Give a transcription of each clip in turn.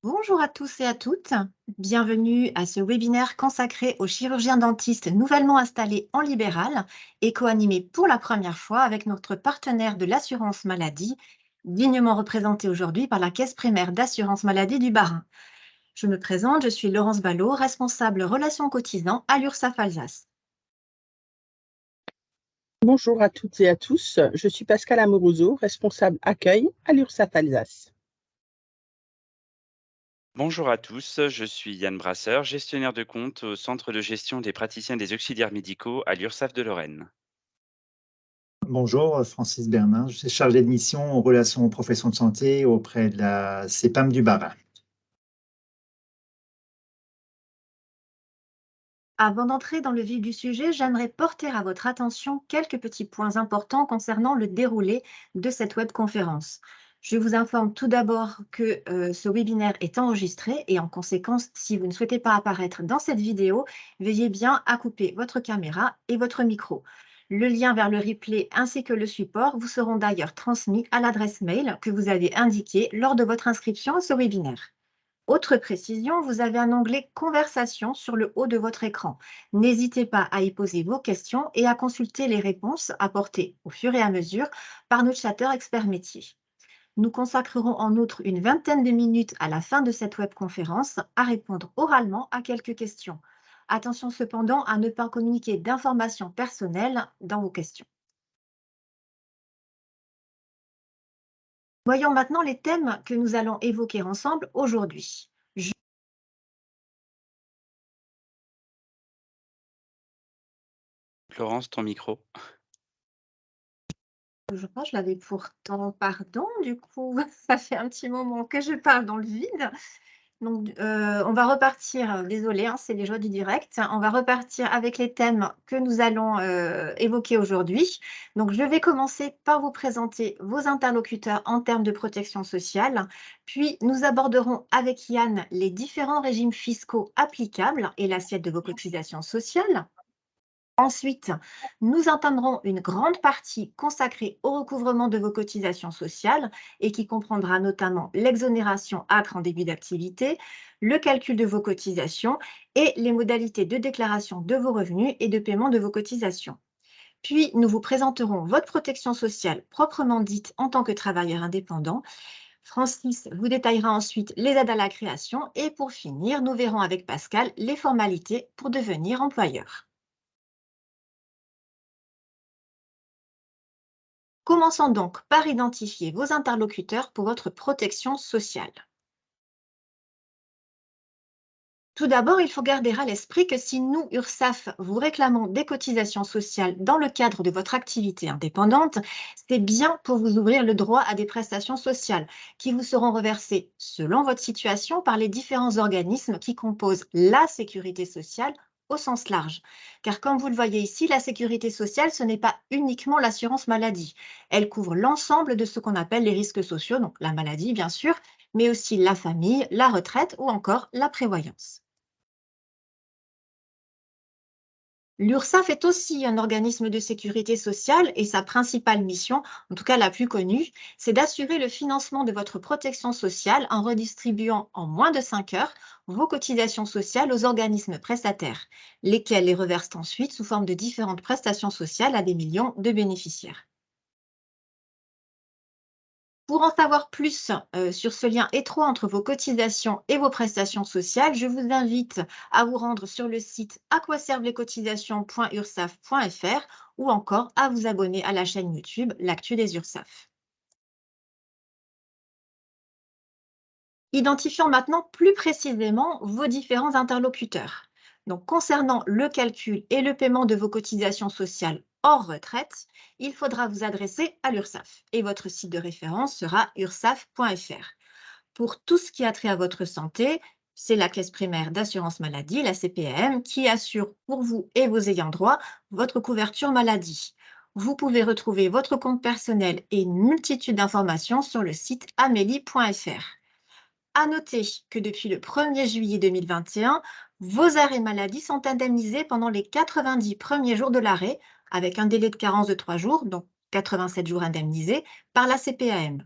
Bonjour à tous et à toutes. Bienvenue à ce webinaire consacré aux chirurgiens dentistes nouvellement installés en libéral et co-animé pour la première fois avec notre partenaire de l'assurance maladie, dignement représenté aujourd'hui par la Caisse primaire d'assurance maladie du Bas-Rhin. Je me présente, je suis Laurence Ballot, responsable relations cotisants à l'URSSAF Alsace. Bonjour à toutes et à tous, je suis Pascal Amoroso, responsable accueil à l'URSSAF Alsace. Bonjour à tous, je suis Yann Brasseur, gestionnaire de compte au Centre de gestion des praticiens des auxiliaires médicaux à l'URSSAF de Lorraine. Bonjour, Francis Bernin, je suis chargé de mission en relations aux professions de santé auprès de la CEPAM du Bas-Rhin. Avant d'entrer dans le vif du sujet, j'aimerais porter à votre attention quelques petits points importants concernant le déroulé de cette webconférence. Je vous informe tout d'abord que ce webinaire est enregistré et en conséquence, si vous ne souhaitez pas apparaître dans cette vidéo, veuillez bien à couper votre caméra et votre micro. Le lien vers le replay ainsi que le support vous seront d'ailleurs transmis à l'adresse mail que vous avez indiquée lors de votre inscription à ce webinaire. Autre précision, vous avez un onglet Conversation sur le haut de votre écran. N'hésitez pas à y poser vos questions et à consulter les réponses apportées au fur et à mesure par nos chatteurs experts métiers. Nous consacrerons en outre une vingtaine de minutes à la fin de cette webconférence à répondre oralement à quelques questions. Attention cependant à ne pas communiquer d'informations personnelles dans vos questions. Voyons maintenant les thèmes que nous allons évoquer ensemble aujourd'hui. Florence, ton micro. Je crois que je l'avais pourtant, pardon, du coup, ça fait un petit moment que je parle dans le vide. Donc, on va repartir, désolée, hein, c'est les joies du direct. On va repartir avec les thèmes que nous allons évoquer aujourd'hui. Donc, je vais commencer par vous présenter vos interlocuteurs en termes de protection sociale. Puis, nous aborderons avec Yann les différents régimes fiscaux applicables et l'assiette de vos cotisations sociales. Ensuite, nous entendrons une grande partie consacrée au recouvrement de vos cotisations sociales et qui comprendra notamment l'exonération ACRE en début d'activité, le calcul de vos cotisations et les modalités de déclaration de vos revenus et de paiement de vos cotisations. Puis, nous vous présenterons votre protection sociale proprement dite en tant que travailleur indépendant. Francis vous détaillera ensuite les aides à la création et pour finir, nous verrons avec Pascal les formalités pour devenir employeur. Commençons donc par identifier vos interlocuteurs pour votre protection sociale. Tout d'abord, il faut garder à l'esprit que si nous, URSSAF, vous réclamons des cotisations sociales dans le cadre de votre activité indépendante, c'est bien pour vous ouvrir le droit à des prestations sociales qui vous seront reversées selon votre situation par les différents organismes qui composent la sécurité sociale au sens large. Car comme vous le voyez ici, la sécurité sociale, ce n'est pas uniquement l'assurance maladie. Elle couvre l'ensemble de ce qu'on appelle les risques sociaux, donc la maladie bien sûr, mais aussi la famille, la retraite ou encore la prévoyance. L'URSSAF est aussi un organisme de sécurité sociale et sa principale mission, en tout cas la plus connue, c'est d'assurer le financement de votre protection sociale en redistribuant en moins de 5 heures vos cotisations sociales aux organismes prestataires, lesquels les reversent ensuite sous forme de différentes prestations sociales à des millions de bénéficiaires. Pour en savoir plus sur ce lien étroit entre vos cotisations et vos prestations sociales, je vous invite à vous rendre sur le site aquaserveslecotisations.ursaf.fr ou encore à vous abonner à la chaîne YouTube L'actu des URSSAF. Identifions maintenant plus précisément vos différents interlocuteurs. Donc, concernant le calcul et le paiement de vos cotisations sociales hors retraite, il faudra vous adresser à l'URSSAF et votre site de référence sera ursaf.fr. Pour tout ce qui a trait à votre santé, c'est la Caisse primaire d'assurance maladie, la CPAM, qui assure pour vous et vos ayants droit votre couverture maladie. Vous pouvez retrouver votre compte personnel et une multitude d'informations sur le site amélie.fr. À noter que depuis le 1er juillet 2021, vos arrêts maladie sont indemnisés pendant les 90 premiers jours de l'arrêt, avec un délai de carence de 3 jours, donc 87 jours indemnisés, par la CPAM.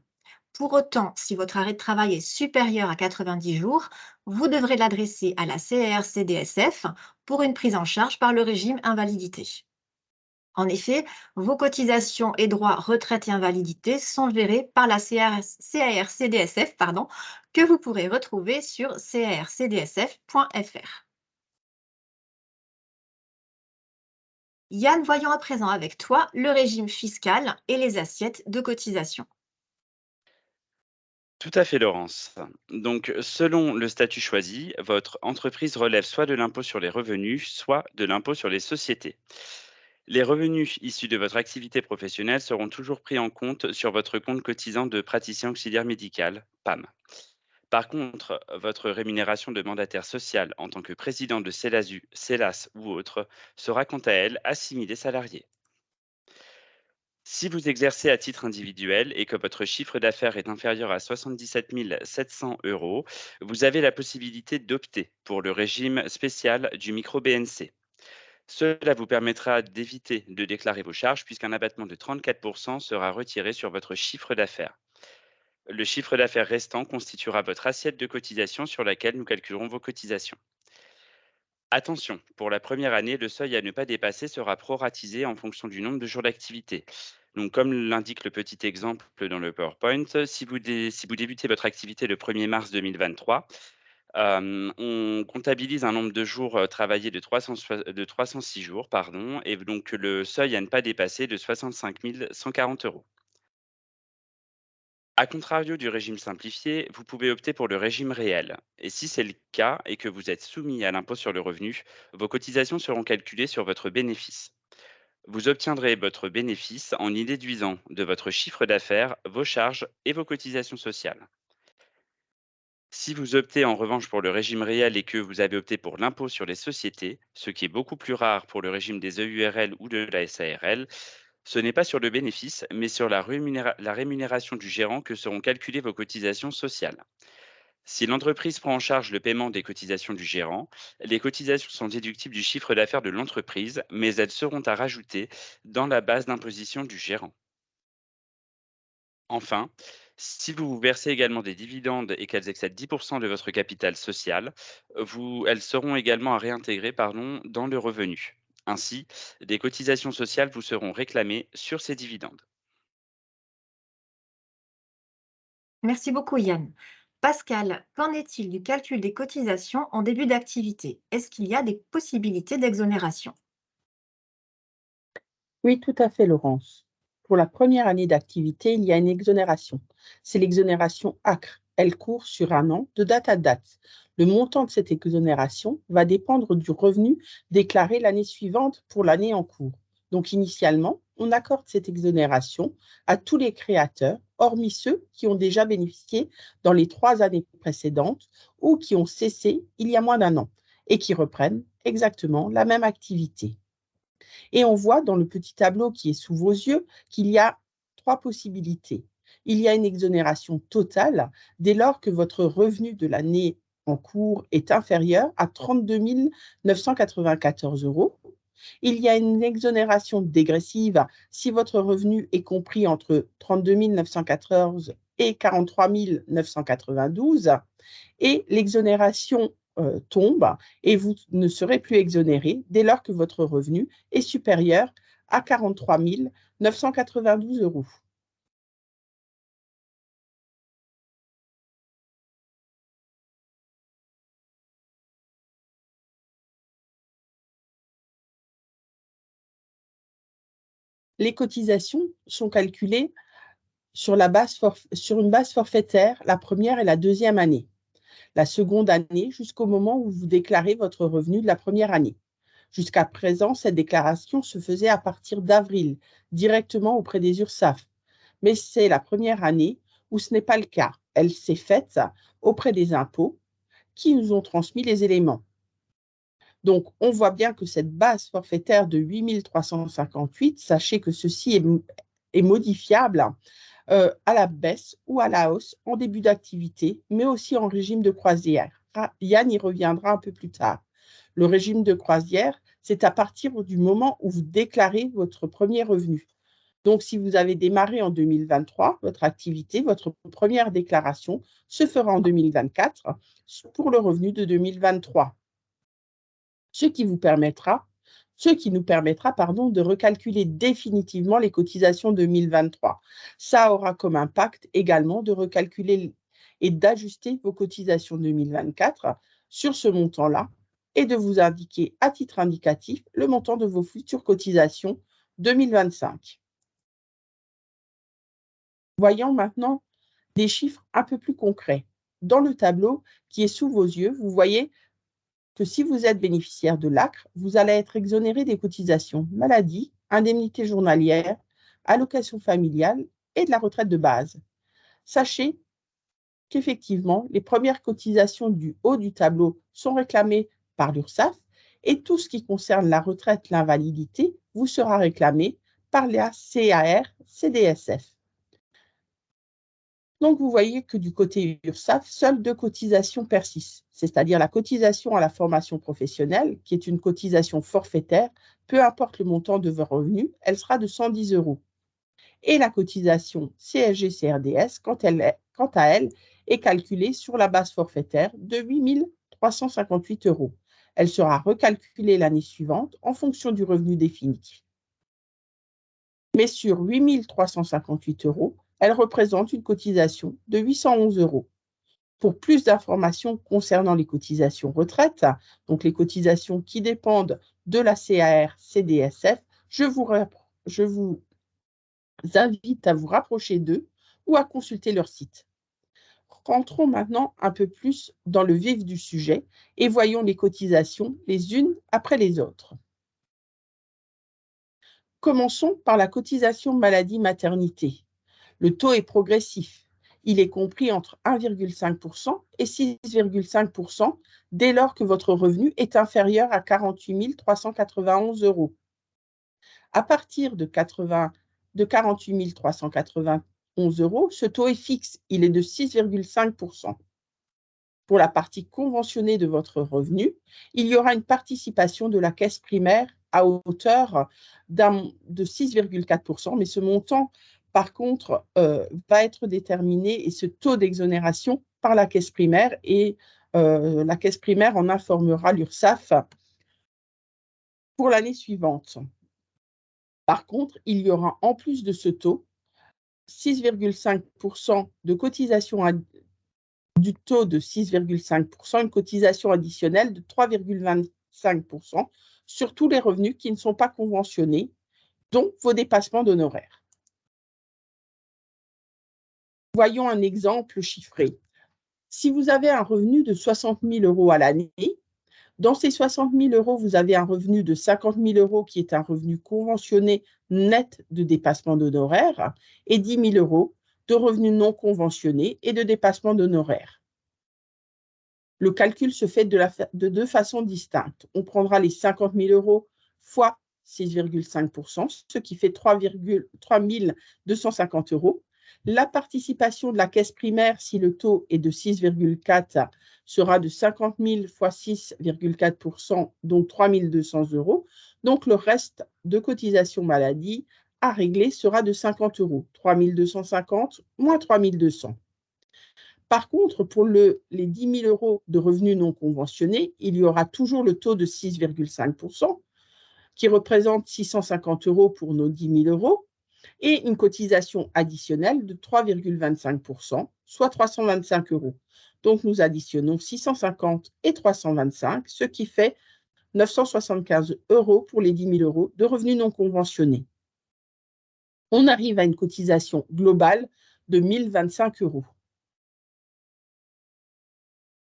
Pour autant, si votre arrêt de travail est supérieur à 90 jours, vous devrez l'adresser à la CRCDSF pour une prise en charge par le régime invalidité. En effet, vos cotisations et droits retraite et invalidité sont gérés par la CARCDSF, que vous pourrez retrouver sur carcdsf.fr. Yann, voyons à présent avec toi le régime fiscal et les assiettes de cotisation. Tout à fait, Laurence. Donc, selon le statut choisi, votre entreprise relève soit de l'impôt sur les revenus, soit de l'impôt sur les sociétés. Les revenus issus de votre activité professionnelle seront toujours pris en compte sur votre compte cotisant de praticien auxiliaire médical, PAM. Par contre, votre rémunération de mandataire social en tant que président de CELASU, CELAS ou autre sera quant à elle assimilée salariée. Si vous exercez à titre individuel et que votre chiffre d'affaires est inférieur à 77 700 euros, vous avez la possibilité d'opter pour le régime spécial du micro-BNC. Cela vous permettra d'éviter de déclarer vos charges puisqu'un abattement de 34% sera retiré sur votre chiffre d'affaires. Le chiffre d'affaires restant constituera votre assiette de cotisation sur laquelle nous calculerons vos cotisations. Attention, pour la première année, le seuil à ne pas dépasser sera proratisé en fonction du nombre de jours d'activité. Donc, comme l'indique le petit exemple dans le PowerPoint, si vous débutez votre activité le 1er mars 2023, on comptabilise un nombre de jours travaillés de 306 jours, et donc le seuil à ne pas dépasser de 65 140 euros. A contrario du régime simplifié, vous pouvez opter pour le régime réel. Et si c'est le cas et que vous êtes soumis à l'impôt sur le revenu, vos cotisations seront calculées sur votre bénéfice. Vous obtiendrez votre bénéfice en y déduisant de votre chiffre d'affaires, vos charges et vos cotisations sociales. Si vous optez en revanche pour le régime réel et que vous avez opté pour l'impôt sur les sociétés, ce qui est beaucoup plus rare pour le régime des EURL ou de la SARL, ce n'est pas sur le bénéfice, mais sur la rémunération du gérant que seront calculées vos cotisations sociales. Si l'entreprise prend en charge le paiement des cotisations du gérant, les cotisations sont déductibles du chiffre d'affaires de l'entreprise, mais elles seront à rajouter dans la base d'imposition du gérant. Enfin, si vous versez également des dividendes et qu'elles excèdent 10% de votre capital social, elles seront également à réintégrer dans le revenu. Ainsi, des cotisations sociales vous seront réclamées sur ces dividendes. Merci beaucoup Yann. Pascal, qu'en est-il du calcul des cotisations en début d'activité? Est-ce qu'il y a des possibilités d'exonération? Oui, tout à fait, Laurence. Pour la première année d'activité, il y a une exonération. C'est l'exonération ACRE. Elle court sur un an, de date à date. Le montant de cette exonération va dépendre du revenu déclaré l'année suivante pour l'année en cours. Donc, initialement, on accorde cette exonération à tous les créateurs, hormis ceux qui ont déjà bénéficié dans les 3 années précédentes ou qui ont cessé il y a moins d'un an et qui reprennent exactement la même activité. Et on voit dans le petit tableau qui est sous vos yeux qu'il y a 3 possibilités. Il y a une exonération totale dès lors que votre revenu de l'année en cours est inférieur à 32 994 euros. Il y a une exonération dégressive si votre revenu est compris entre 32 914 et 43 992. Et l'exonération tombe et vous ne serez plus exonéré dès lors que votre revenu est supérieur à 43 992 euros. Les cotisations sont calculées sur une base forfaitaire la première et la deuxième année. La seconde année jusqu'au moment où vous déclarez votre revenu de la première année. Jusqu'à présent, cette déclaration se faisait à partir d'avril, directement auprès des URSSAF. Mais c'est la première année où ce n'est pas le cas. Elle s'est faite auprès des impôts qui nous ont transmis les éléments. Donc, on voit bien que cette base forfaitaire de 8 358, sachez que ceci est modifiable à la baisse ou à la hausse en début d'activité, mais aussi en régime de croisière. Yann y reviendra un peu plus tard. Le régime de croisière, c'est à partir du moment où vous déclarez votre premier revenu. Donc, si vous avez démarré en 2023, votre activité, votre première déclaration se fera en 2024 pour le revenu de 2023. Ce qui nous permettra de recalculer définitivement les cotisations 2023. Ça aura comme impact également de recalculer et d'ajuster vos cotisations 2024 sur ce montant-là et de vous indiquer à titre indicatif le montant de vos futures cotisations 2025. Voyons maintenant des chiffres un peu plus concrets. Dans le tableau qui est sous vos yeux, vous voyez que si vous êtes bénéficiaire de l'ACRE, vous allez être exonéré des cotisations maladie, indemnité journalière, allocation familiale et de la retraite de base. Sachez qu'effectivement, les premières cotisations du haut du tableau sont réclamées par l'URSSAF et tout ce qui concerne la retraite, l'invalidité, vous sera réclamé par la CAR-CDSF. Donc, vous voyez que du côté URSSAF, seules 2 cotisations persistent, c'est-à-dire la cotisation à la formation professionnelle, qui est une cotisation forfaitaire, peu importe le montant de vos revenus, elle sera de 110 €. Et la cotisation CSG-CRDS, quant à elle, est calculée sur la base forfaitaire de 8 358 €. Elle sera recalculée l'année suivante en fonction du revenu définitif. Mais sur 8 358 €, elle représente une cotisation de 811 €. Pour plus d'informations concernant les cotisations retraite, donc les cotisations qui dépendent de la CAR-CDSF, je vous invite à vous rapprocher d'eux ou à consulter leur site. Rentrons maintenant un peu plus dans le vif du sujet et voyons les cotisations les unes après les autres. Commençons par la cotisation maladie-maternité. Le taux est progressif. Il est compris entre 1,5% et 6,5% dès lors que votre revenu est inférieur à 48 391 €. À partir de 48 391 €, ce taux est fixe. Il est de 6,5%. Pour la partie conventionnée de votre revenu, il y aura une participation de la caisse primaire à hauteur de 6,4%, mais ce montant, par contre, va être déterminé et ce taux d'exonération par la caisse primaire et la caisse primaire en informera l'URSSAF pour l'année suivante. Par contre, il y aura en plus de ce taux 6,5% de cotisation du taux de 6,5%, une cotisation additionnelle de 3,25% sur tous les revenus qui ne sont pas conventionnés, dont vos dépassements d'honoraires. Voyons un exemple chiffré. Si vous avez un revenu de 60 000 € à l'année, dans ces 60 000 €, vous avez un revenu de 50 000 € qui est un revenu conventionné net de dépassement d'honoraires et 10 000 € de revenus non conventionnés et de dépassement d'honoraires. Le calcul se fait de 2 façons distinctes. On prendra les 50 000 € fois 6,5%, ce qui fait 3 250 €. La participation de la caisse primaire, si le taux est de 6,4, sera de 50 000 fois 6,4%, donc 3 200 €. Donc, le reste de cotisation maladie à régler sera de 50 €. 3 250 moins 3 200. Par contre, pour les 10 000 € de revenus non conventionnés, il y aura toujours le taux de 6,5% qui représente 650 € pour nos 10 000 € et une cotisation additionnelle de 3,25%, soit 325 €. Donc, nous additionnons 650 et 325, ce qui fait 975 € pour les 10 000 € de revenus non conventionnés. On arrive à une cotisation globale de 1 025 €.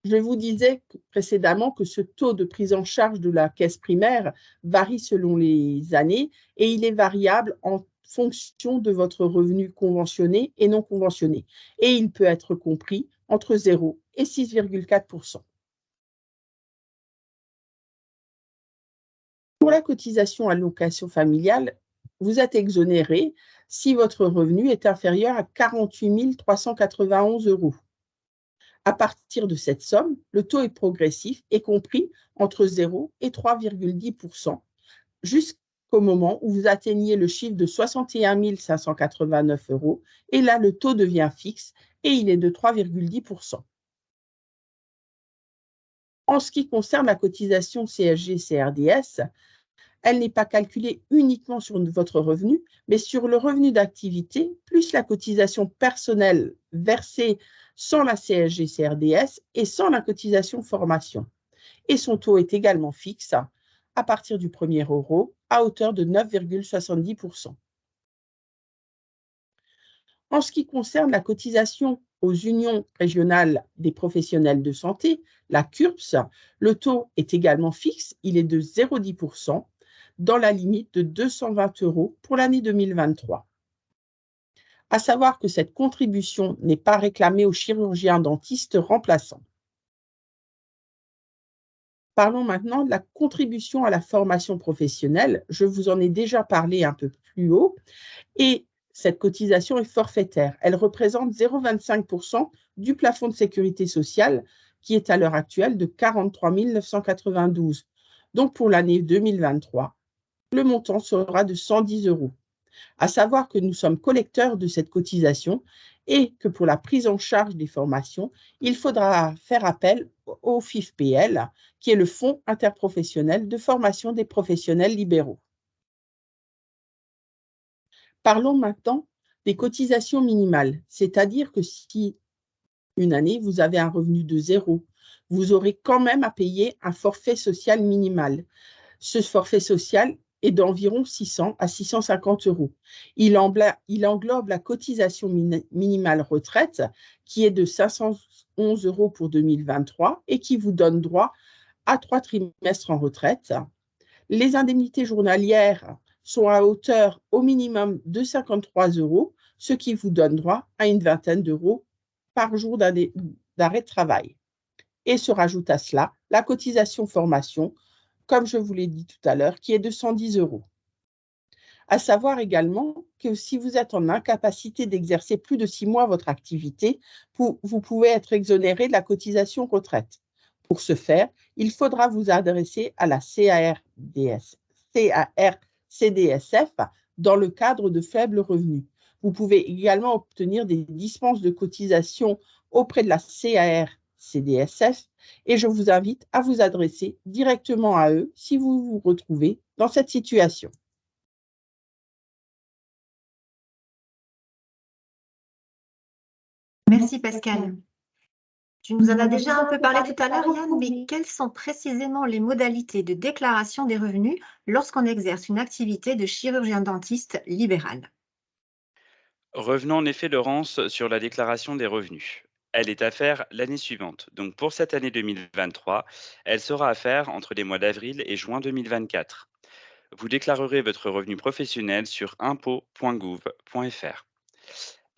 Je vous disais précédemment que ce taux de prise en charge de la caisse primaire varie selon les années et il est variable en fonction de votre revenu conventionné et non conventionné. Et il peut être compris entre 0 et 6,4%. Pour la cotisation allocation familiale, vous êtes exonéré si votre revenu est inférieur à 48 391 €. À partir de cette somme, le taux est progressif et compris entre 0 et 3,10% qu'au moment où vous atteignez le chiffre de 61 589 €, et là, le taux devient fixe et il est de 3,10%. En ce qui concerne la cotisation CSG-CRDS, elle n'est pas calculée uniquement sur votre revenu, mais sur le revenu d'activité, plus la cotisation personnelle versée sans la CSG-CRDS et sans la cotisation formation. Et son taux est également fixe à partir du 1er euro à hauteur de 9,70%. En ce qui concerne la cotisation aux unions régionales des professionnels de santé, la CURPS, le taux est également fixe, il est de 0,10% dans la limite de 220 € pour l'année 2023. À savoir que cette contribution n'est pas réclamée aux chirurgiens dentistes remplaçants. Parlons maintenant de la contribution à la formation professionnelle. Je vous en ai déjà parlé un peu plus haut. Et cette cotisation est forfaitaire. Elle représente 0,25% du plafond de sécurité sociale qui est à l'heure actuelle de 43 992. Donc pour l'année 2023, le montant sera de 110 €. À savoir que nous sommes collecteurs de cette cotisation et que pour la prise en charge des formations, il faudra faire appel au FIFPL, qui est le Fonds interprofessionnel de formation des professionnels libéraux. Parlons maintenant des cotisations minimales, c'est-à-dire que si une année, vous avez un revenu de 0, vous aurez quand même à payer un forfait social minimal. Ce forfait social est d'environ 600 à 650 €. Il englobe la cotisation minimale retraite qui est de 511 € pour 2023 et qui vous donne droit à 3 trimestres en retraite. Les indemnités journalières sont à hauteur au minimum de 53 €, ce qui vous donne droit à une vingtaine d'euros par jour d'arrêt de travail. Et se rajoute à cela la cotisation formation, comme je vous l'ai dit tout à l'heure, qui est de 110 €. À savoir également que si vous êtes en incapacité d'exercer plus de 6 mois votre activité, vous pouvez être exonéré de la cotisation retraite. Pour ce faire, il faudra vous adresser à la CARCDSF dans le cadre de faibles revenus. Vous pouvez également obtenir des dispenses de cotisation auprès de la CARCDSF et je vous invite à vous adresser directement à eux si vous vous retrouvez dans cette situation. Merci Pascal. Tu nous en as déjà un peu parlé tout à l'heure, Yann, mais quelles sont précisément les modalités de déclaration des revenus lorsqu'on exerce une activité de chirurgien dentiste libéral? Revenons en effet, Laurence, sur la déclaration des revenus. Elle est à faire l'année suivante. Donc pour cette année 2023, elle sera à faire entre les mois d'avril et juin 2024. Vous déclarerez votre revenu professionnel sur impôts.gouv.fr.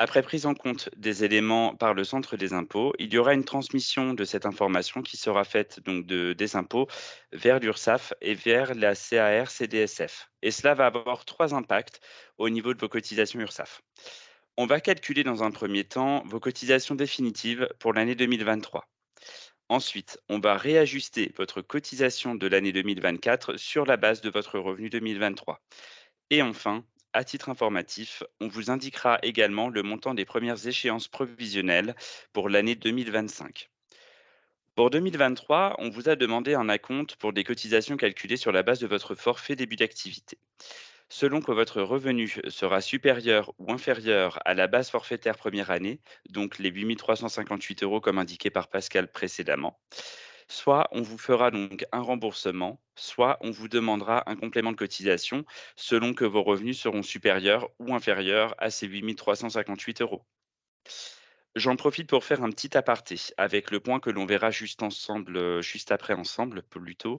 Après prise en compte des éléments par le centre des impôts, il y aura une transmission de cette information qui sera faite donc des impôts vers l'URSSAF et vers la CARCDSF. Et cela va avoir trois impacts au niveau de vos cotisations URSSAF. On va calculer dans un premier temps vos cotisations définitives pour l'année 2023. Ensuite, on va réajuster votre cotisation de l'année 2024 sur la base de votre revenu 2023. Et enfin, à titre informatif, on vous indiquera également le montant des premières échéances provisionnelles pour l'année 2025. Pour 2023, on vous a demandé un acompte pour des cotisations calculées sur la base de votre forfait début d'activité. Selon que votre revenu sera supérieur ou inférieur à la base forfaitaire première année, donc les 8 358 € comme indiqué par Pascal précédemment, soit on vous fera donc un remboursement, soit on vous demandera un complément de cotisation selon que vos revenus seront supérieurs ou inférieurs à ces 8 358 €. J'en profite pour faire un petit aparté avec le point que l'on verra juste ensemble, juste après ensemble plutôt,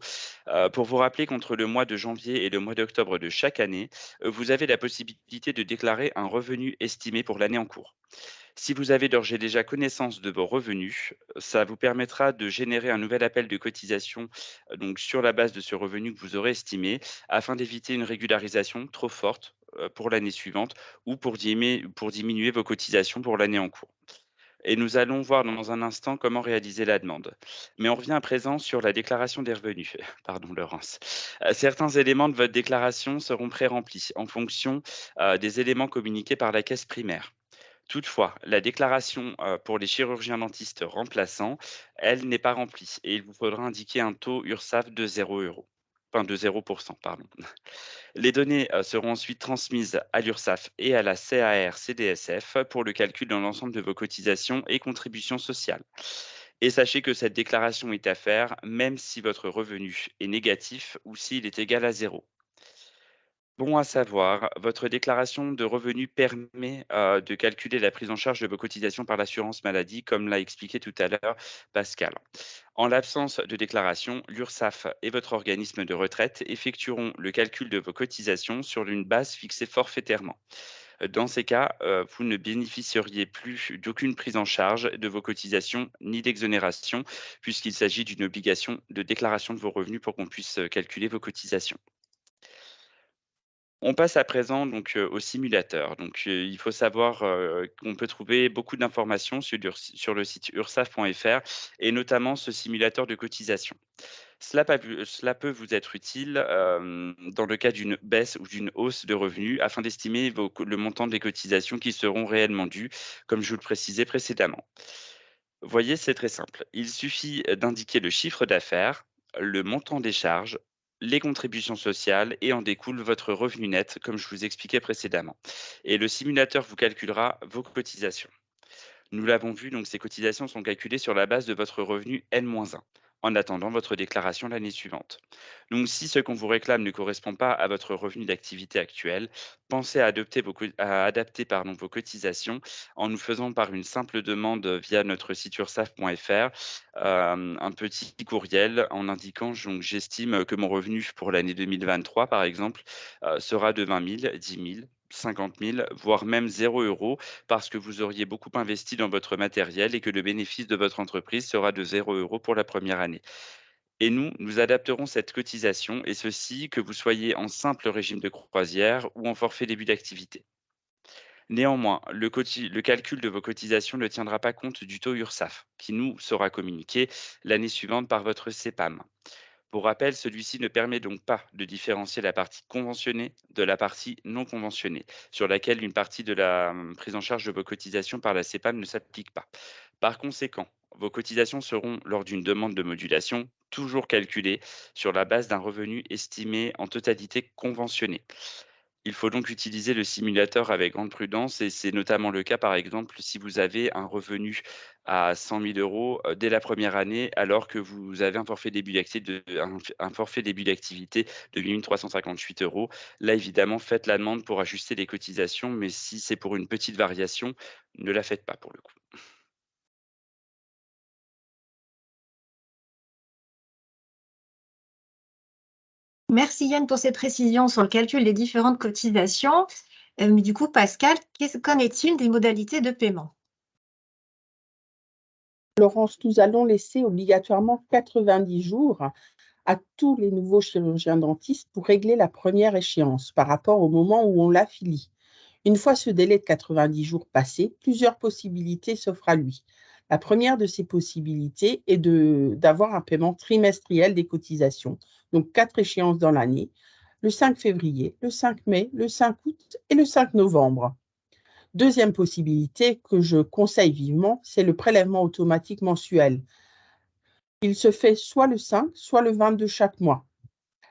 pour vous rappeler qu'entre le mois de janvier et le mois d'octobre de chaque année, vous avez la possibilité de déclarer un revenu estimé pour l'année en cours. Si vous avez d'ores et déjà connaissance de vos revenus, ça vous permettra de générer un nouvel appel de cotisation donc sur la base de ce revenu que vous aurez estimé, afin d'éviter une régularisation trop forte pour l'année suivante ou pour diminuer vos cotisations pour l'année en cours. et nous allons voir dans un instant comment réaliser la demande. Mais on revient à présent sur la déclaration des revenus. Pardon, Laurence. Certains éléments de votre déclaration seront pré-remplis en fonction des éléments communiqués par la caisse primaire. Toutefois, la déclaration pour les chirurgiens dentistes remplaçants, elle n'est pas remplie et il vous faudra indiquer un taux URSSAF de 0 euros. Enfin, de 0%, pardon. Les données seront ensuite transmises à l'URSSAF et à la CAR-CDSF pour le calcul de l'ensemble de vos cotisations et contributions sociales. Et sachez que cette déclaration est à faire même si votre revenu est négatif ou s'il est égal à zéro. Bon à savoir, votre déclaration de revenus permet de calculer la prise en charge de vos cotisations par l'assurance maladie, comme l'a expliqué tout à l'heure Pascal. En l'absence de déclaration, l'URSSAF et votre organisme de retraite effectueront le calcul de vos cotisations sur une base fixée forfaitairement. Dans ces cas, vous ne bénéficieriez plus d'aucune prise en charge de vos cotisations ni d'exonération, puisqu'il s'agit d'une obligation de déclaration de vos revenus pour qu'on puisse calculer vos cotisations. On passe à présent donc, au simulateur. Donc, il faut savoir, qu'on peut trouver beaucoup d'informations sur le site urssaf.fr et notamment ce simulateur de cotisation. Cela peut vous être utile, dans le cas d'une baisse ou d'une hausse de revenus afin d'estimer le montant des cotisations qui seront réellement dues, comme je vous le précisais précédemment. Voyez, c'est très simple. Il suffit d'indiquer le chiffre d'affaires, le montant des charges, les contributions sociales et en découle votre revenu net, comme je vous expliquais précédemment. Et le simulateur vous calculera vos cotisations. Nous l'avons vu, donc ces cotisations sont calculées sur la base de votre revenu N-1, en attendant votre déclaration l'année suivante. Donc si ce qu'on vous réclame ne correspond pas à votre revenu d'activité actuel, pensez à adapter vos cotisations en nous faisant par une simple demande via notre site ursaf.fr un petit courriel en indiquant donc, j'estime que mon revenu pour l'année 2023, par exemple, sera de 20 000, 10 000, 50 000, voire même 0 euros parce que vous auriez beaucoup investi dans votre matériel et que le bénéfice de votre entreprise sera de 0 euros pour la première année. Et nous adapterons cette cotisation, et ceci que vous soyez en simple régime de croisière ou en forfait début d'activité. Néanmoins, le calcul de vos cotisations ne tiendra pas compte du taux URSSAF, qui nous sera communiqué l'année suivante par votre CEPAM. Pour rappel, celui-ci ne permet donc pas de différencier la partie conventionnée de la partie non conventionnée, sur laquelle une partie de la prise en charge de vos cotisations par la CEPAM ne s'applique pas. Par conséquent, vos cotisations seront, lors d'une demande de modulation, toujours calculées sur la base d'un revenu estimé en totalité conventionné. Il faut donc utiliser le simulateur avec grande prudence et c'est notamment le cas, par exemple, si vous avez un revenu à 100 000 € dès la première année, alors que vous avez un forfait début d'activité de 8 358 €. Là, évidemment, faites la demande pour ajuster les cotisations, mais si c'est pour une petite variation, ne la faites pas pour le coup. Merci Yann pour ces précisions sur le calcul des différentes cotisations. Mais du coup, Pascal, qu'en est-il des modalités de paiement? Laurence, nous allons laisser obligatoirement 90 jours à tous les nouveaux chirurgiens dentistes pour régler la première échéance par rapport au moment où on l'affilie. Une fois ce délai de 90 jours passé, plusieurs possibilités s'offrent à lui. La première de ces possibilités est d'avoir un paiement trimestriel des cotisations, donc 4 échéances dans l'année, le 5 février, le 5 mai, le 5 août et le 5 novembre. Deuxième possibilité que je conseille vivement, c'est le prélèvement automatique mensuel. Il se fait soit le 5, soit le 22 chaque mois.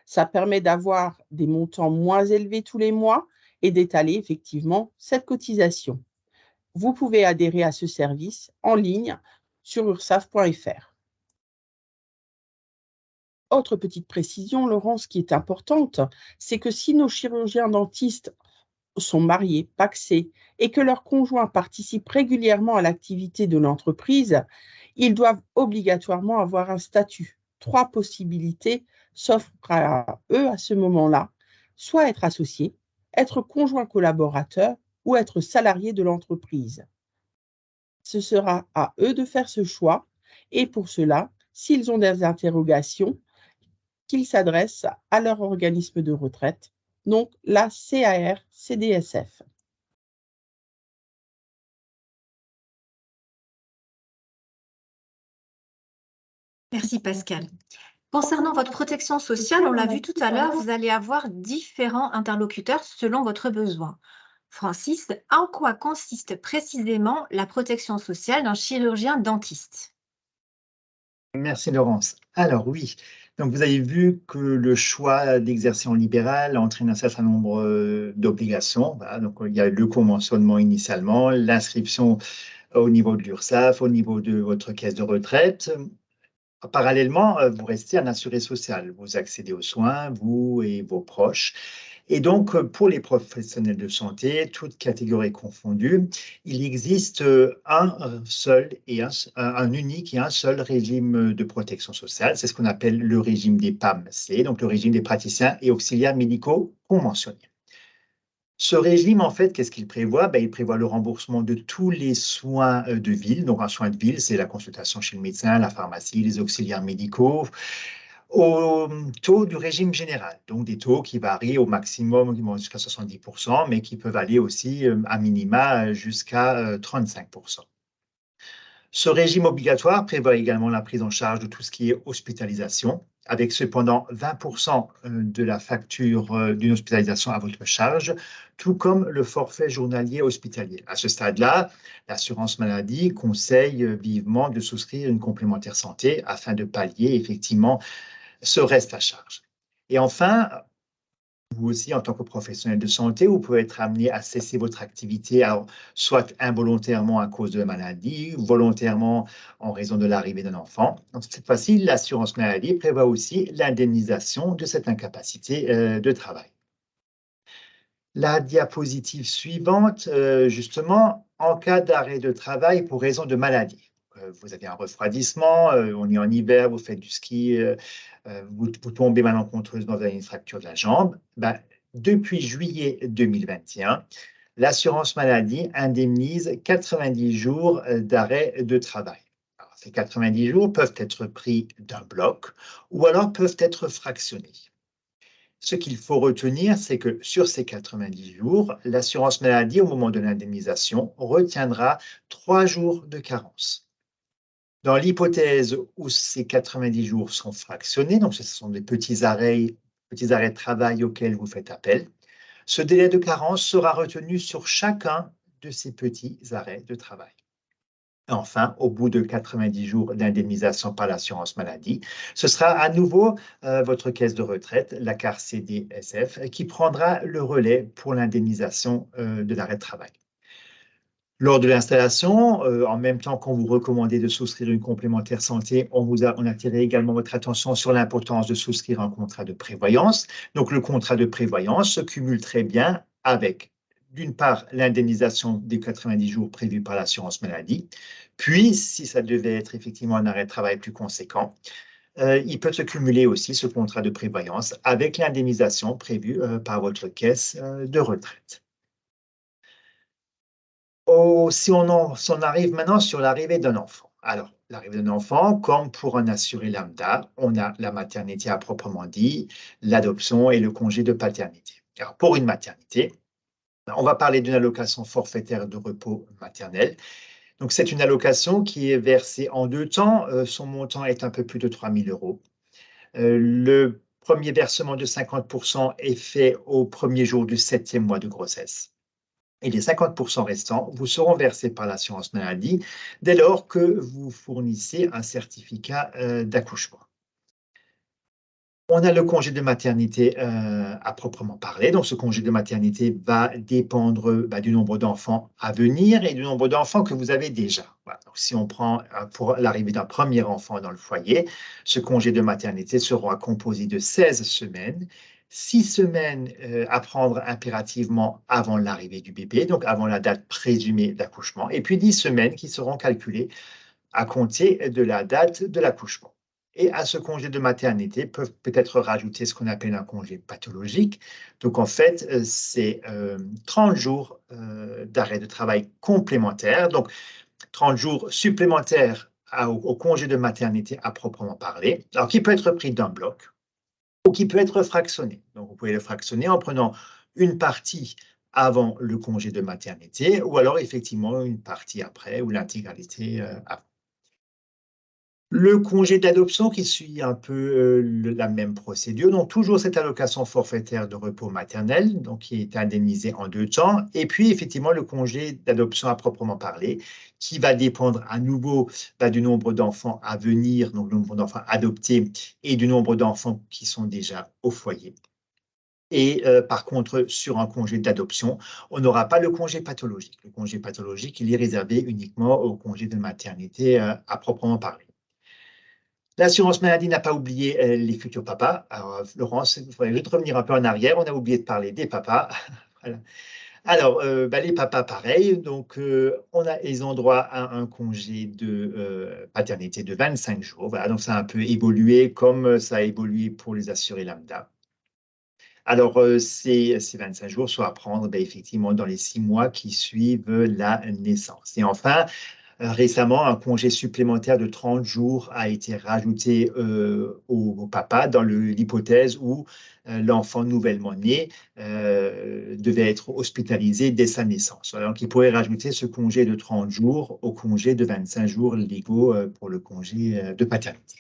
Ça permet d'avoir des montants moins élevés tous les mois et d'étaler effectivement cette cotisation. Vous pouvez adhérer à ce service en ligne sur ursaf.fr. Autre petite précision, Laurence, qui est importante, c'est que si nos chirurgiens dentistes sont mariés, pacsés, et que leurs conjoints participent régulièrement à l'activité de l'entreprise, ils doivent obligatoirement avoir un statut. 3 possibilités s'offrent à eux à ce moment-là, soit être associés, être conjoint collaborateur ou être salarié de l'entreprise. Ce sera à eux de faire ce choix et pour cela, s'ils ont des interrogations, qu'ils s'adressent à leur organisme de retraite, donc la CAR-CDSF. Merci Pascal. Concernant votre protection sociale, on l'a vu tout à l'heure, vous allez avoir différents interlocuteurs selon votre besoin. Francis, en quoi consiste précisément la protection sociale d'un chirurgien dentiste? Merci Laurence. Alors oui, donc vous avez vu que le choix d'exercer en libéral entraîne un certain nombre d'obligations. Voilà, donc il y a le conventionnement initialement, l'inscription au niveau de l'URSSAF, au niveau de votre caisse de retraite. Parallèlement, vous restez un assuré social. Vous accédez aux soins, vous et vos proches. Et donc, pour les professionnels de santé, toutes catégories confondues, il existe un seul et un unique et un seul régime de protection sociale. C'est ce qu'on appelle le régime des PAMC, donc le régime des praticiens et auxiliaires médicaux conventionnés. Ce régime, en fait, qu'est-ce qu'il prévoit? Ben, il prévoit le remboursement de tous les soins de ville. Donc, un soin de ville, c'est la consultation chez le médecin, la pharmacie, les auxiliaires médicaux, au taux du régime général. Donc, des taux qui varient au maximum qui vont jusqu'à 70%, mais qui peuvent aller aussi à minima jusqu'à 35%. Ce régime obligatoire prévoit également la prise en charge de tout ce qui est hospitalisation, avec cependant 20% de la facture d'une hospitalisation à votre charge, tout comme le forfait journalier hospitalier. À ce stade-là, l'assurance maladie conseille vivement de souscrire une complémentaire santé afin de pallier effectivement ce reste à charge. Et enfin, vous aussi, en tant que professionnel de santé, vous pouvez être amené à cesser votre activité, alors, soit involontairement à cause de la maladie, volontairement en raison de l'arrivée d'un enfant. Donc, cette fois-ci, l'assurance maladie prévoit aussi l'indemnisation de cette incapacité de travail. La diapositive suivante, justement, en cas d'arrêt de travail pour raison de maladie. Vous avez un refroidissement, on est en hiver, vous faites du ski, vous tombez malencontreusement, vous avez une fracture de la jambe. Ben, depuis juillet 2021, l'assurance maladie indemnise 90 jours d'arrêt de travail. Alors, ces 90 jours peuvent être pris d'un bloc ou alors peuvent être fractionnés. Ce qu'il faut retenir, c'est que sur ces 90 jours, l'assurance maladie, au moment de l'indemnisation, retiendra 3 jours de carence. Dans l'hypothèse où ces 90 jours sont fractionnés, donc ce sont des petits arrêts de travail auxquels vous faites appel, ce délai de carence sera retenu sur chacun de ces petits arrêts de travail. Enfin, au bout de 90 jours d'indemnisation par l'assurance maladie, ce sera à nouveau votre caisse de retraite, la CARCDSF, qui prendra le relais pour l'indemnisation de l'arrêt de travail. Lors de l'installation, en même temps qu'on vous recommandait de souscrire une complémentaire santé, on attirait également votre attention sur l'importance de souscrire un contrat de prévoyance. Donc, le contrat de prévoyance se cumule très bien avec, d'une part, l'indemnisation des 90 jours prévus par l'assurance maladie, puis, si ça devait être effectivement un arrêt de travail plus conséquent, il peut se cumuler aussi ce contrat de prévoyance avec l'indemnisation prévue par votre caisse de retraite. Si on arrive maintenant sur l'arrivée d'un enfant. Alors, l'arrivée d'un enfant, comme pour un assuré lambda, on a la maternité à proprement dit, l'adoption et le congé de paternité. Alors, pour une maternité, on va parler d'une allocation forfaitaire de repos maternel. Donc, c'est une allocation qui est versée en 2 temps. Son montant est un peu plus de 3 000 €. Le premier versement de 50% est fait au premier jour du 7e mois de grossesse. Et les 50% restants vous seront versés par l'assurance maladie dès lors que vous fournissez un certificat d'accouchement. On a le congé de maternité à proprement parler. Donc, ce congé de maternité va dépendre du nombre d'enfants à venir et du nombre d'enfants que vous avez déjà. Voilà. Donc, si on prend pour l'arrivée d'un premier enfant dans le foyer, ce congé de maternité sera composé de 16 semaines, 6 semaines à prendre impérativement avant l'arrivée du bébé, donc avant la date présumée d'accouchement, et puis 10 semaines qui seront calculées à compter de la date de l'accouchement. Et à ce congé de maternité peuvent peut-être rajouter ce qu'on appelle un congé pathologique. Donc, en fait, c'est 30 jours d'arrêt de travail complémentaire. Donc, 30 jours supplémentaires au congé de maternité à proprement parler. Alors, qui peut être pris d'un bloc ou qui peut être fractionné. Donc, vous pouvez le fractionner en prenant une partie avant le congé de maternité ou alors effectivement une partie après ou l'intégralité avant. Le congé d'adoption qui suit un peu la même procédure, donc toujours cette allocation forfaitaire de repos maternel, donc qui est indemnisée en 2 temps, et puis effectivement le congé d'adoption à proprement parler, qui va dépendre à nouveau du nombre d'enfants à venir, donc le nombre d'enfants adoptés et du nombre d'enfants qui sont déjà au foyer. Et par contre, sur un congé d'adoption, on n'aura pas le congé pathologique. Le congé pathologique, il est réservé uniquement au congé de maternité à proprement parler. L'assurance maladie n'a pas oublié les futurs papas. Alors, Laurence, il faudrait juste revenir un peu en arrière. On a oublié de parler des papas. Voilà. Alors, les papas, pareil. Donc, ils ont droit à un congé de paternité de 25 jours. Voilà, donc ça a un peu évolué comme ça a évolué pour les assurés lambda. Alors, ces 25 jours sont à prendre effectivement dans les 6 mois qui suivent la naissance. Et enfin, récemment, un congé supplémentaire de 30 jours a été rajouté au papa dans l'hypothèse où l'enfant nouvellement né devait être hospitalisé dès sa naissance. Donc, il pourrait rajouter ce congé de 30 jours au congé de 25 jours légaux pour le congé de paternité.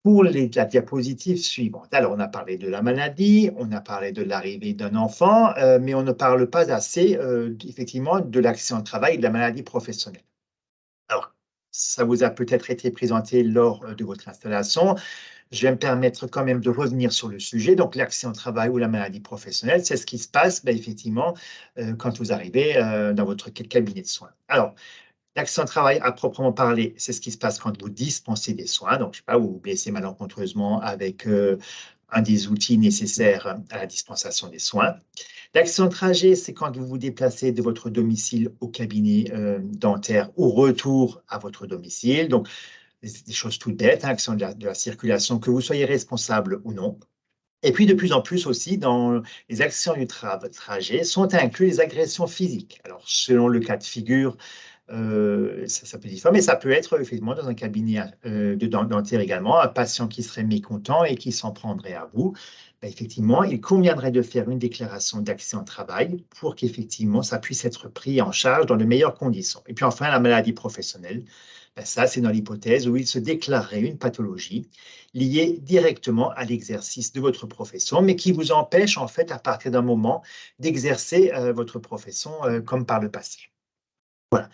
Pour la diapositive suivante, alors on a parlé de la maladie, on a parlé de l'arrivée d'un enfant, mais on ne parle pas assez, effectivement, de l'accident de travail et de la maladie professionnelle. Alors, ça vous a peut-être été présenté lors de votre installation. Je vais me permettre quand même de revenir sur le sujet. Donc, l'accident de travail ou la maladie professionnelle, c'est ce qui se passe, effectivement, quand vous arrivez dans votre cabinet de soins. Alors, l'accident de travail, à proprement parler, c'est ce qui se passe quand vous dispensez des soins. Donc, je ne sais pas, vous vous blessez malencontreusement avec un des outils nécessaires à la dispensation des soins. L'accident de trajet, c'est quand vous vous déplacez de votre domicile au cabinet dentaire ou retour à votre domicile. Donc, des choses toutes bêtes, accident de la circulation, que vous soyez responsable ou non. Et puis, de plus en plus aussi, dans les accidents du trajet, sont inclus les agressions physiques. Alors, selon le cas de figure, ça peut différer, mais ça peut être effectivement dans un cabinet dentaire également, un patient qui serait mécontent et qui s'en prendrait à vous. Effectivement, il conviendrait de faire une déclaration d'accident de travail pour qu'effectivement ça puisse être pris en charge dans de meilleures conditions. Et puis enfin, la maladie professionnelle, ça c'est dans l'hypothèse où il se déclarerait une pathologie liée directement à l'exercice de votre profession, mais qui vous empêche en fait à partir d'un moment d'exercer votre profession comme par le passé. Voilà.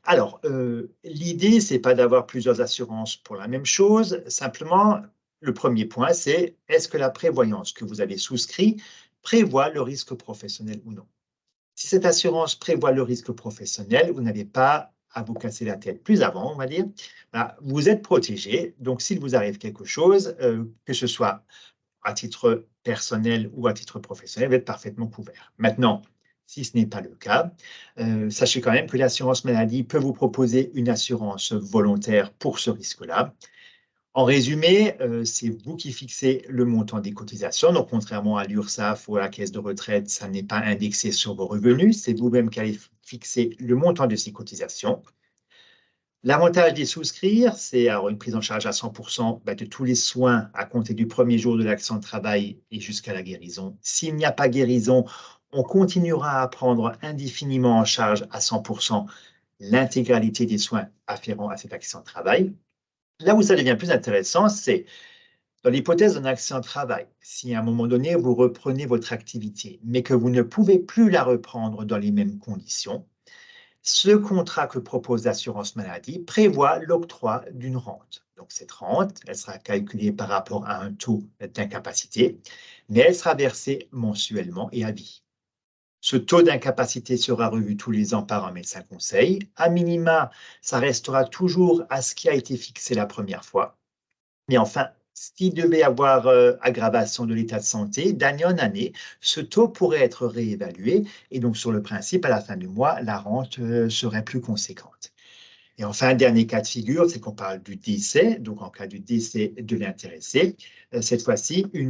Alors, l'idée, ce n'est pas d'avoir plusieurs assurances pour la même chose. Simplement, le premier point, c'est est-ce que la prévoyance que vous avez souscrit prévoit le risque professionnel ou non? Si cette assurance prévoit le risque professionnel, vous n'avez pas à vous casser la tête plus avant, on va dire. Vous êtes protégé. Donc, s'il vous arrive quelque chose, que ce soit à titre personnel ou à titre professionnel, vous êtes parfaitement couvert. Maintenant, si ce n'est pas le cas, sachez quand même que l'assurance maladie peut vous proposer une assurance volontaire pour ce risque-là. En résumé, c'est vous qui fixez le montant des cotisations. Donc, contrairement à l'URSSAF ou à la caisse de retraite, ça n'est pas indexé sur vos revenus. C'est vous-même qui allez fixer le montant de ces cotisations. L'avantage d'y souscrire, c'est avoir une prise en charge à 100% de tous les soins à compter du premier jour de l'accident de travail et jusqu'à la guérison. S'il n'y a pas guérison, on continuera à prendre indéfiniment en charge à 100% l'intégralité des soins afférents à cet accident de travail. Là où ça devient plus intéressant, c'est dans l'hypothèse d'un accident de travail. Si à un moment donné, vous reprenez votre activité, mais que vous ne pouvez plus la reprendre dans les mêmes conditions, ce contrat que propose l'assurance maladie prévoit l'octroi d'une rente. Donc, cette rente, elle sera calculée par rapport à un taux d'incapacité, mais elle sera versée mensuellement et à vie. Ce taux d'incapacité sera revu tous les ans par un médecin conseil. À minima, ça restera toujours à ce qui a été fixé la première fois. Mais enfin, s'il devait y avoir aggravation de l'état de santé, d'année en année, ce taux pourrait être réévalué et donc sur le principe, à la fin du mois, la rente serait plus conséquente. Et enfin, un dernier cas de figure, c'est qu'on parle du décès. Donc, en cas du décès de l'intéressé, cette fois-ci, il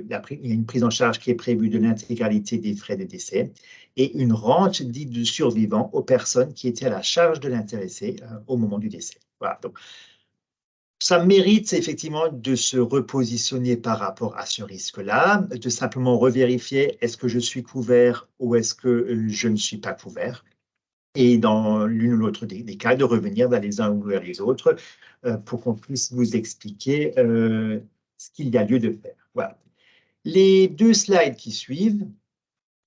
y a une prise en charge qui est prévue de l'intégralité des frais de décès et une rente dite de survivant aux personnes qui étaient à la charge de l'intéressé au moment du décès. Voilà, donc ça mérite effectivement de se repositionner par rapport à ce risque-là, de simplement revérifier est-ce que je suis couvert ou est-ce que je ne suis pas couvert. et dans l'une ou l'autre des cas, de revenir vers les uns ou vers les autres pour qu'on puisse vous expliquer ce qu'il y a lieu de faire. Voilà. Les 2 slides qui suivent,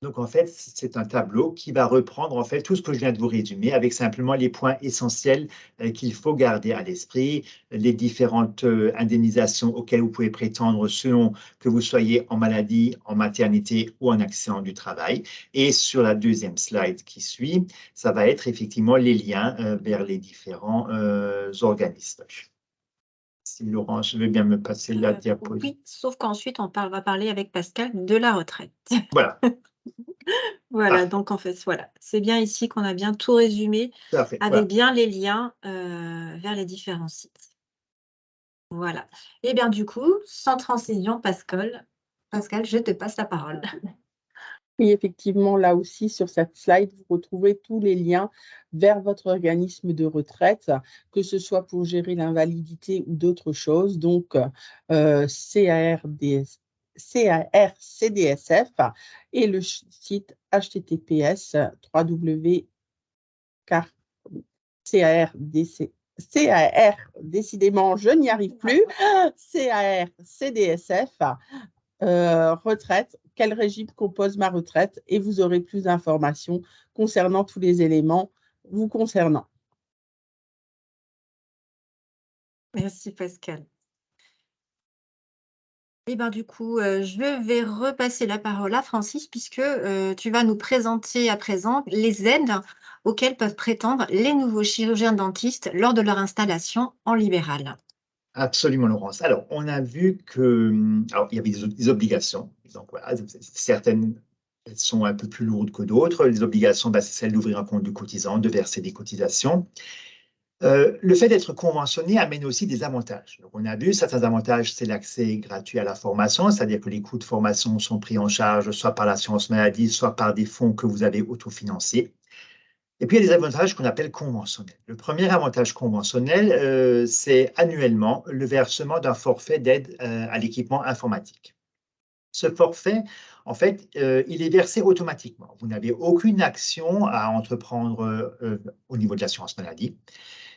donc en fait, c'est un tableau qui va reprendre en fait tout ce que je viens de vous résumer avec simplement les points essentiels qu'il faut garder à l'esprit, les différentes indemnisations auxquelles vous pouvez prétendre selon que vous soyez en maladie, en maternité ou en accident du travail. Et sur la deuxième slide qui suit, ça va être effectivement les liens vers les différents organismes. Si Laurent, je vais bien me passer la diapositive. Oui, sauf qu'ensuite on va parler avec Pascal de la retraite. Voilà. Voilà, Ah, donc en fait, voilà, c'est bien ici qu'on a bien tout résumé parfait. avec Voilà. bien les liens vers les différents sites. Voilà. Et bien du coup, sans transition, Pascal, je te passe la parole. Oui, effectivement, là aussi, sur cette slide, vous retrouvez tous les liens vers votre organisme de retraite, que ce soit pour gérer l'invalidité ou d'autres choses. Donc, CARCDSF et le site https CAR, décidément, je n'y arrive plus, CARCDSF, retraite, quel régime compose ma retraite, et vous aurez plus d'informations concernant tous les éléments vous concernant. Merci Pascal. Et ben du coup, je vais repasser la parole à Francis puisque, tu vas nous présenter à présent les aides auxquelles peuvent prétendre les nouveaux chirurgiens dentistes lors de leur installation en libéral. Absolument, Laurence. Alors, on a vu que, alors, il y avait des obligations. Donc, voilà, certaines elles sont un peu plus lourdes que d'autres. Les obligations, c'est celle d'ouvrir un compte de cotisant, de verser des cotisations. Le fait d'être conventionné amène aussi des avantages. Donc, on a vu certains avantages, c'est l'accès gratuit à la formation, c'est-à-dire que les coûts de formation sont pris en charge soit par l'assurance maladie, soit par des fonds que vous avez autofinancés. Et puis, il y a des avantages qu'on appelle conventionnels. Le premier avantage conventionnel, c'est annuellement le versement d'un forfait d'aide à l'équipement informatique. Ce forfait, en fait, il est versé automatiquement. Vous n'avez aucune action à entreprendre au niveau de l'assurance maladie.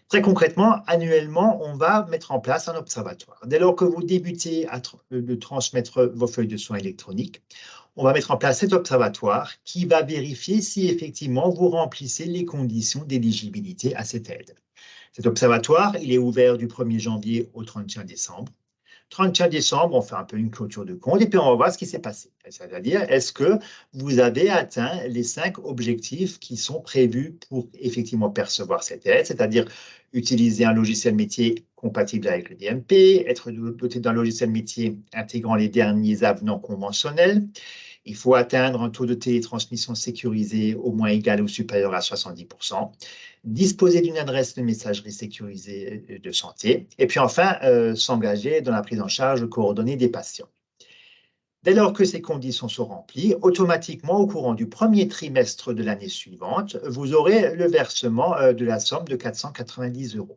Très concrètement, annuellement, on va mettre en place un observatoire. Dès lors que vous débutez de transmettre vos feuilles de soins électroniques, on va mettre en place cet observatoire qui va vérifier si effectivement vous remplissez les conditions d'éligibilité à cette aide. Cet observatoire, il est ouvert du 1er janvier au 31 décembre. 31 décembre, on fait un peu une clôture de compte et puis on va voir ce qui s'est passé. C'est-à-dire, est-ce que vous avez atteint les 5 objectifs qui sont prévus pour effectivement percevoir cette aide, c'est-à-dire utiliser un logiciel métier compatible avec le DMP, être doté d'un logiciel métier intégrant les derniers avenants conventionnels. Il faut atteindre un taux de télétransmission sécurisé au moins égal ou supérieur à 70%, disposer d'une adresse de messagerie sécurisée de santé, et puis enfin, s'engager dans la prise en charge coordonnée des patients. Dès lors que ces conditions sont remplies, automatiquement, au courant du premier trimestre de l'année suivante, vous aurez le versement de la somme de 490 €.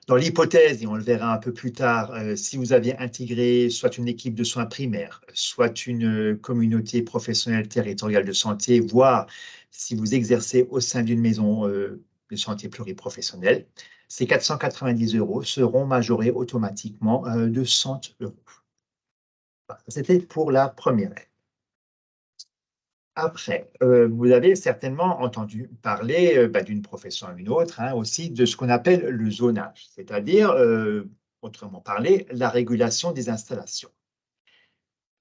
Dans l'hypothèse, et on le verra un peu plus tard, si vous aviez intégré soit une équipe de soins primaires, soit une communauté professionnelle territoriale de santé, voire si vous exercez au sein d'une maison de santé pluriprofessionnelle, ces 490 € seront majorés automatiquement de 100 €. Voilà, c'était pour la première aide. Après, vous avez certainement entendu parler d'une profession à une autre, aussi de ce qu'on appelle le zonage, c'est-à-dire, autrement parlé, la régulation des installations.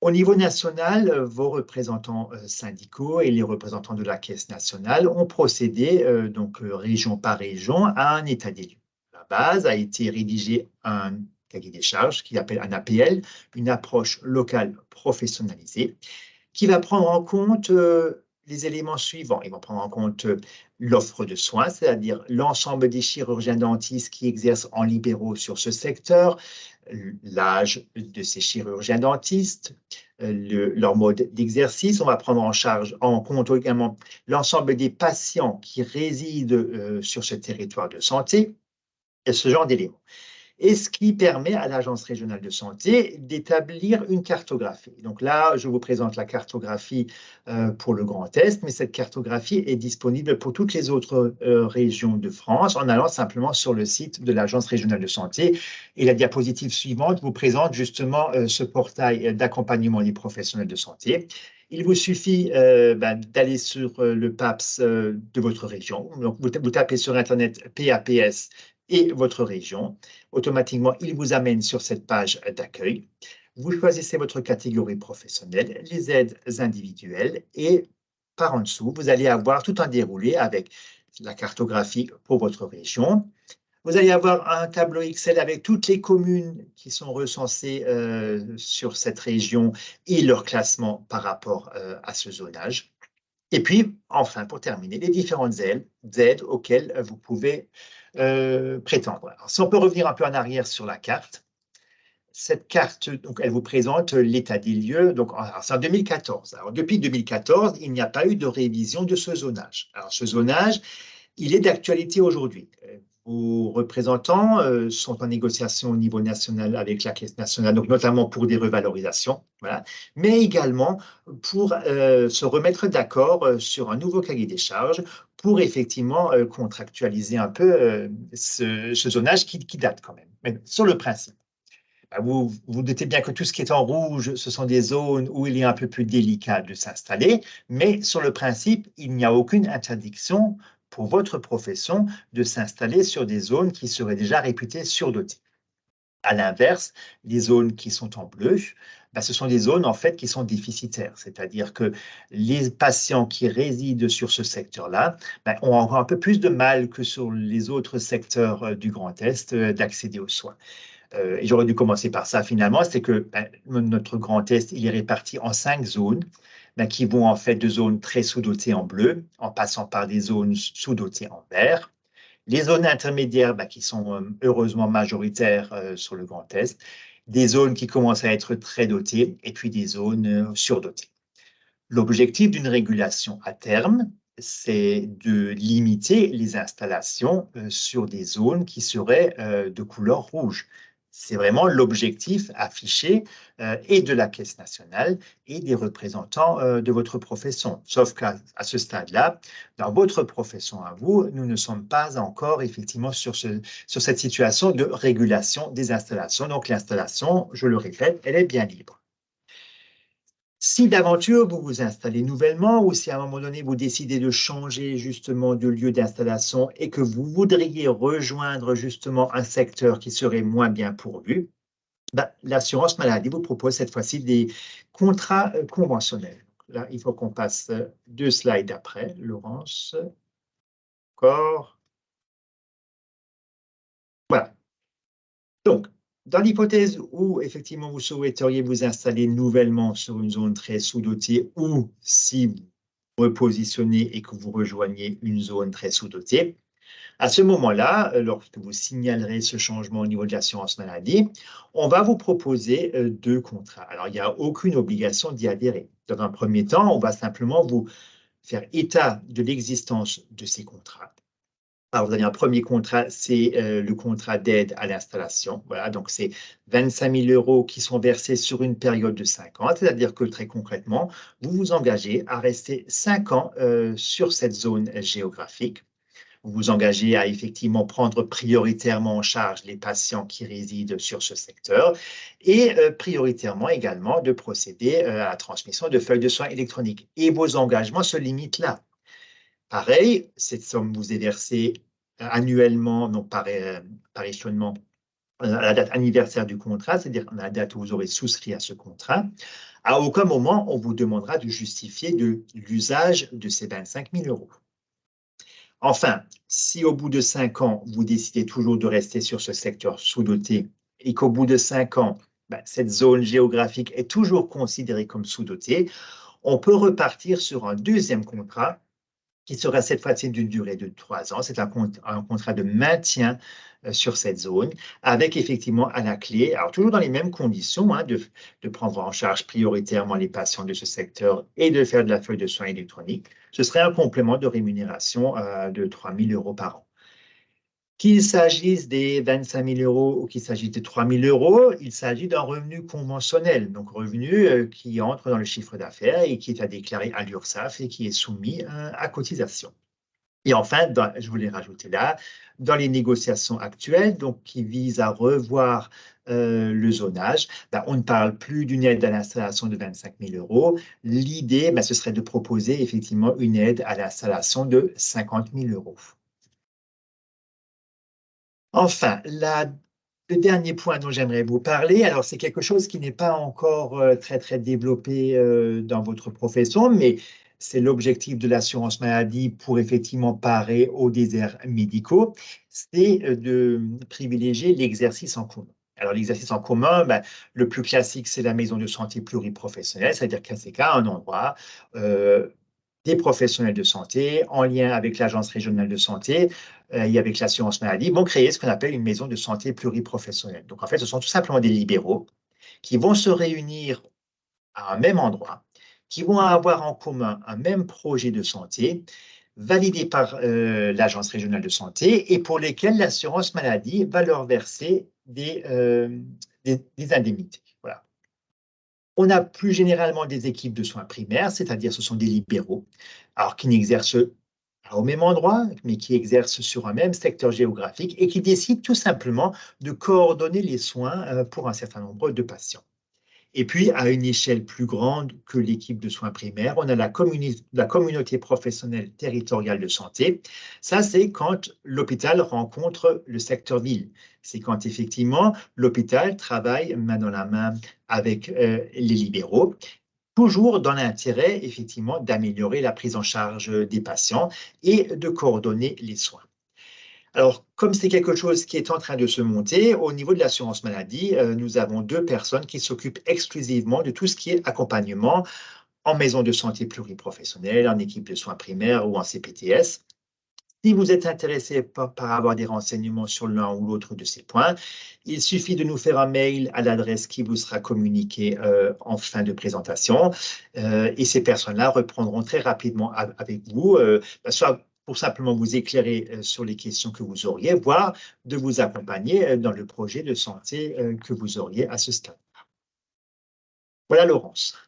Au niveau national, vos représentants syndicaux et les représentants de la Caisse nationale ont procédé, donc région par région, à un état des lieux. À la base a été rédigé un cahier des charges qui appelle un APL, une approche locale professionnalisée, qui va prendre en compte les éléments suivants. Ils vont prendre en compte l'offre de soins, c'est-à-dire l'ensemble des chirurgiens dentistes qui exercent en libéraux sur ce secteur, l'âge de ces chirurgiens dentistes, leur mode d'exercice. On va prendre en compte également l'ensemble des patients qui résident sur ce territoire de santé et ce genre d'éléments. et ce qui permet à l'Agence régionale de santé d'établir une cartographie. Donc là, je vous présente la cartographie pour le Grand Est, mais cette cartographie est disponible pour toutes les autres régions de France en allant simplement sur le site de l'Agence régionale de santé. Et la diapositive suivante vous présente justement ce portail d'accompagnement des professionnels de santé. Il vous suffit d'aller sur le PAPS de votre région. Donc, vous tapez sur Internet PAPS et votre région. Automatiquement, il vous amène sur cette page d'accueil. Vous choisissez votre catégorie professionnelle, les aides individuelles et par en dessous, vous allez avoir tout un déroulé avec la cartographie pour votre région. Vous allez avoir un tableau Excel avec toutes les communes qui sont recensées sur cette région et leur classement par rapport à ce zonage. Et puis, enfin, pour terminer, les différentes aides auxquelles vous pouvez prétendre. Alors, si on peut revenir un peu en arrière sur la carte, cette carte, donc, elle vous présente l'état des lieux. Donc, c'est en 2014. Alors, depuis 2014, il n'y a pas eu de révision de ce zonage. Alors, ce zonage, il est d'actualité aujourd'hui. Vos représentants sont en négociation au niveau national avec la Caisse nationale, donc notamment pour des revalorisations, voilà, mais également pour se remettre d'accord sur un nouveau cahier des charges pour effectivement contractualiser un peu ce zonage qui date quand même. Mais sur le principe, vous doutez bien que tout ce qui est en rouge, ce sont des zones où il est un peu plus délicat de s'installer, mais sur le principe, il n'y a aucune interdiction pour votre profession de s'installer sur des zones qui seraient déjà réputées surdotées. À l'inverse, les zones qui sont en bleu, ce sont des zones en fait qui sont déficitaires, c'est-à-dire que les patients qui résident sur ce secteur-là ont encore un peu plus de mal que sur les autres secteurs du Grand Est d'accéder aux soins. Et j'aurais dû commencer par ça finalement, c'est que notre Grand Est, il est réparti en 5 zones qui vont en fait de zones très sous-dotées en bleu, en passant par des zones sous-dotées en vert, les zones intermédiaires qui sont heureusement majoritaires sur le Grand Est, des zones qui commencent à être très dotées et puis des zones surdotées. L'objectif d'une régulation à terme, c'est de limiter les installations sur des zones qui seraient de couleur rouge. C'est vraiment l'objectif affiché et de la Caisse nationale et des représentants de votre profession. Sauf qu'à ce stade-là, dans votre profession à vous, nous ne sommes pas encore effectivement sur cette situation de régulation des installations. Donc l'installation, je le répète, elle est bien libre. Si d'aventure vous vous installez nouvellement ou si à un moment donné vous décidez de changer justement de lieu d'installation et que vous voudriez rejoindre justement un secteur qui serait moins bien pourvu, l'assurance maladie vous propose cette fois-ci des contrats conventionnels. Là, il faut qu'on passe 2 slides après, Laurence. Encore. Voilà. Donc, dans l'hypothèse où effectivement vous souhaiteriez vous installer nouvellement sur une zone très sous-dotée ou si vous repositionnez et que vous rejoignez une zone très sous-dotée, à ce moment-là, lorsque vous signalerez ce changement au niveau de l'assurance maladie, on va vous proposer 2 contrats. Alors, il n'y a aucune obligation d'y adhérer. Dans un premier temps, on va simplement vous faire état de l'existence de ces contrats. Alors, vous avez un premier contrat, c'est le contrat d'aide à l'installation. Voilà, donc c'est 25 000 € qui sont versés sur une période de 5 ans. C'est-à-dire que très concrètement, vous vous engagez à rester 5 ans sur cette zone géographique. Vous vous engagez à effectivement prendre prioritairement en charge les patients qui résident sur ce secteur et prioritairement également de procéder à la transmission de feuilles de soins électroniques. Et vos engagements se limitent là. Pareil, cette somme vous est versée annuellement, donc par échelonnement, à la date anniversaire du contrat, c'est-à-dire à la date où vous aurez souscrit à ce contrat. À aucun moment, on vous demandera de justifier de l'usage de ces 25 000 €. Enfin, si au bout de 5 ans, vous décidez toujours de rester sur ce secteur sous-doté et qu'au bout de 5 ans, cette zone géographique est toujours considérée comme sous-dotée, on peut repartir sur un deuxième contrat qui sera cette fois-ci d'une durée de 3 ans. C'est un contrat de maintien sur cette zone, avec effectivement à la clé, alors toujours dans les mêmes conditions, de prendre en charge prioritairement les patients de ce secteur et de faire de la feuille de soins électronique. Ce serait un complément de rémunération de 3 000 € par an. Qu'il s'agisse des 25 000 € ou qu'il s'agisse des 3 000 €, il s'agit d'un revenu conventionnel, donc revenu qui entre dans le chiffre d'affaires et qui est à déclarer à l'URSSAF et qui est soumis à cotisation. Et enfin, je voulais rajouter là, dans les négociations actuelles, donc qui visent à revoir le zonage, on ne parle plus d'une aide à l'installation de 25 000 €. L'idée, ce serait de proposer effectivement une aide à l'installation de 50 000 €. Enfin, le dernier point dont j'aimerais vous parler, alors c'est quelque chose qui n'est pas encore très, très développé dans votre profession, mais c'est l'objectif de l'assurance maladie pour effectivement parer aux déserts médicaux, c'est de privilégier l'exercice en commun. Alors, l'exercice en commun, le plus classique, c'est la maison de santé pluriprofessionnelle, c'est-à-dire qu'à ces cas, un endroit, des professionnels de santé, en lien avec l'Agence régionale de santé et avec l'assurance maladie, vont créer ce qu'on appelle une maison de santé pluriprofessionnelle. Donc, en fait, ce sont tout simplement des libéraux qui vont se réunir à un même endroit, qui vont avoir en commun un même projet de santé, validé par l'Agence régionale de santé et pour lesquels l'assurance maladie va leur verser des indemnités. Voilà. On a plus généralement des équipes de soins primaires, c'est-à-dire ce sont des libéraux, alors qui n'exercent pas au même endroit, mais qui exercent sur un même secteur géographique et qui décident tout simplement de coordonner les soins pour un certain nombre de patients. Et puis, à une échelle plus grande que l'équipe de soins primaires, on a la communauté professionnelle territoriale de santé. Ça, c'est quand l'hôpital rencontre le secteur ville. C'est quand, effectivement, l'hôpital travaille main dans la main avec les libéraux, toujours dans l'intérêt, effectivement, d'améliorer la prise en charge des patients et de coordonner les soins. Alors, comme c'est quelque chose qui est en train de se monter, au niveau de l'assurance maladie, nous avons 2 personnes qui s'occupent exclusivement de tout ce qui est accompagnement en maison de santé pluriprofessionnelle, en équipe de soins primaires ou en CPTS. Si vous êtes intéressé par avoir des renseignements sur l'un ou l'autre de ces points, il suffit de nous faire un mail à l'adresse qui vous sera communiquée en fin de présentation. Et ces personnes-là reprendront très rapidement avec vous, soit pour simplement vous éclairer sur les questions que vous auriez, voire de vous accompagner dans le projet de santé que vous auriez à ce stade. Voilà, Laurence.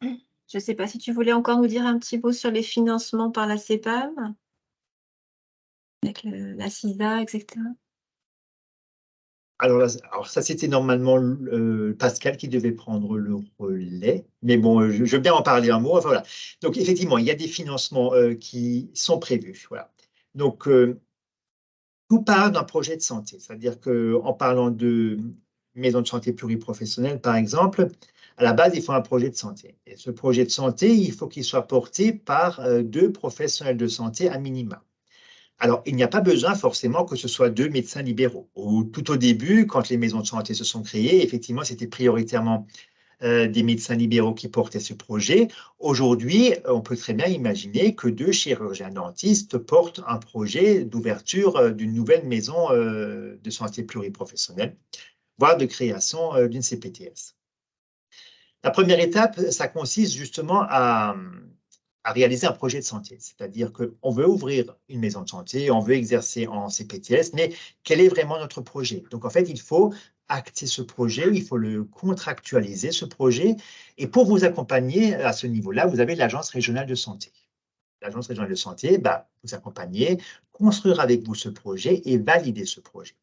Je ne sais pas si tu voulais encore nous dire un petit mot sur les financements par la CPAM, avec la CISA, etc. Alors ça, c'était normalement Pascal qui devait prendre le relais. Mais bon, je veux bien en parler un mot. Enfin, voilà. Donc, effectivement, il y a des financements qui sont prévus. Voilà. Donc, tout part d'un projet de santé. C'est-à-dire qu'en parlant de maison de santé pluriprofessionnelle, par exemple, à la base, il faut un projet de santé. Et ce projet de santé, il faut qu'il soit porté par 2 professionnels de santé à minima. Alors, il n'y a pas besoin forcément que ce soit 2 médecins libéraux. Tout au début, quand les maisons de santé se sont créées, effectivement, c'était prioritairement des médecins libéraux qui portaient ce projet. Aujourd'hui, on peut très bien imaginer que 2 chirurgiens dentistes portent un projet d'ouverture d'une nouvelle maison de santé pluriprofessionnelle, voire de création d'une CPTS. La première étape, ça consiste justement à réaliser un projet de santé. C'est-à-dire qu'on veut ouvrir une maison de santé, on veut exercer en CPTS, mais quel est vraiment notre projet? Donc, en fait, il faut acter ce projet, il faut le contractualiser, ce projet. Et pour vous accompagner à ce niveau-là, vous avez l'Agence régionale de santé. L'Agence régionale de santé vous accompagner, construire avec vous ce projet et valider ce projet.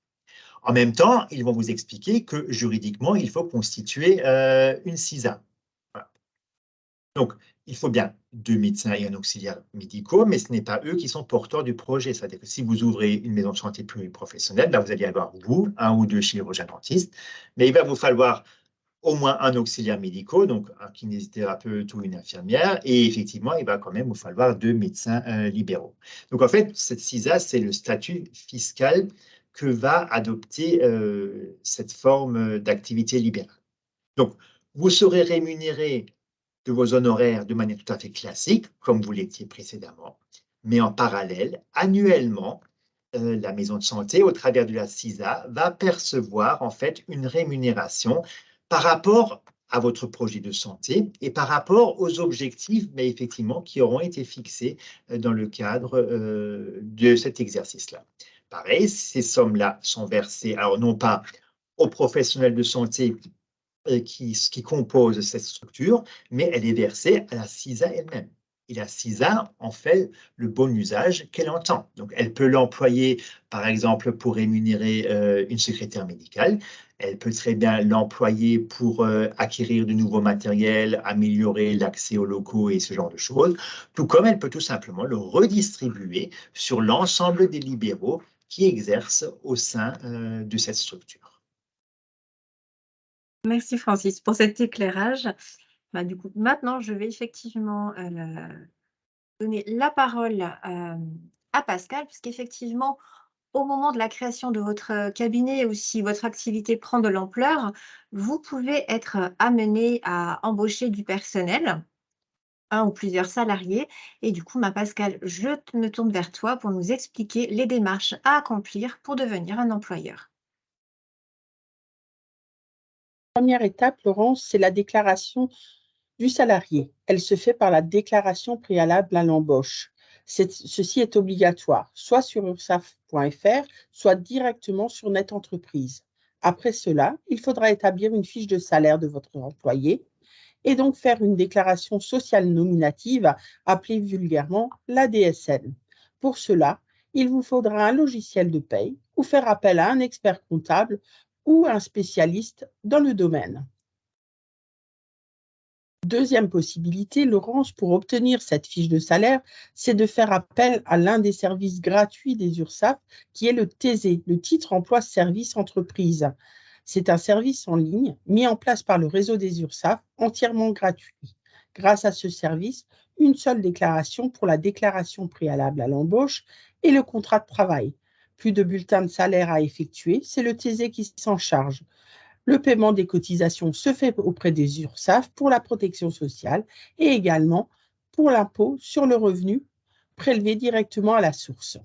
En même temps, ils vont vous expliquer que juridiquement, il faut constituer une CISA. Voilà. Donc, il faut bien 2 médecins et un auxiliaire médicaux, mais ce n'est pas eux qui sont porteurs du projet. C'est-à-dire que si vous ouvrez une maison de santé pluriprofessionnelle, vous allez avoir vous, 1 ou 2 chirurgiens dentistes, mais il va vous falloir au moins un auxiliaire médical, donc un kinésithérapeute ou une infirmière, et effectivement, il va quand même vous falloir 2 médecins libéraux. Donc, en fait, cette CISA, c'est le statut fiscal que va adopter cette forme d'activité libérale. Donc, vous serez rémunéré de vos honoraires de manière tout à fait classique, comme vous l'étiez précédemment, mais en parallèle, annuellement, la maison de santé, au travers de la CISA, va percevoir en fait une rémunération par rapport à votre projet de santé et par rapport aux objectifs, mais effectivement, qui auront été fixés dans le cadre de cet exercice-là. Pareil, ces sommes-là sont versées, alors non pas aux professionnels de santé qui composent cette structure, mais elle est versée à la CISA elle-même. Et la CISA en fait le bon usage qu'elle entend. Donc, elle peut l'employer, par exemple, pour rémunérer une secrétaire médicale. Elle peut très bien l'employer pour acquérir de nouveaux matériels, améliorer l'accès aux locaux et ce genre de choses, tout comme elle peut tout simplement le redistribuer sur l'ensemble des libéraux qui exercent au sein de cette structure. Merci Francis pour cet éclairage. Bah, du coup, maintenant, je vais effectivement donner la parole à Pascal, puisqu'effectivement, au moment de la création de votre cabinet ou si votre activité prend de l'ampleur, vous pouvez être amené à embaucher du personnel, un ou plusieurs salariés. Et du coup, Pascal, me tourne vers toi pour nous expliquer les démarches à accomplir pour devenir un employeur. Première étape, Laurence, c'est la déclaration du salarié. Elle se fait par la déclaration préalable à l'embauche. Ceci est obligatoire, soit sur ursaf.fr, soit directement sur Net Entreprise. Après cela, il faudra établir une fiche de salaire de votre employé et donc faire une déclaration sociale nominative, appelée vulgairement la DSN. Pour cela, il vous faudra un logiciel de paye ou faire appel à un expert comptable ou un spécialiste dans le domaine. Deuxième possibilité, Laurence, pour obtenir cette fiche de salaire, c'est de faire appel à l'un des services gratuits des URSSAF, qui est le TESE, le titre emploi service entreprise. C'est un service en ligne mis en place par le réseau des URSSAF, entièrement gratuit. Grâce à ce service, une seule déclaration pour la déclaration préalable à l'embauche et le contrat de travail. Plus de bulletins de salaire à effectuer, c'est le TESE qui s'en charge. Le paiement des cotisations se fait auprès des URSSAF pour la protection sociale et également pour l'impôt sur le revenu prélevé directement à la source.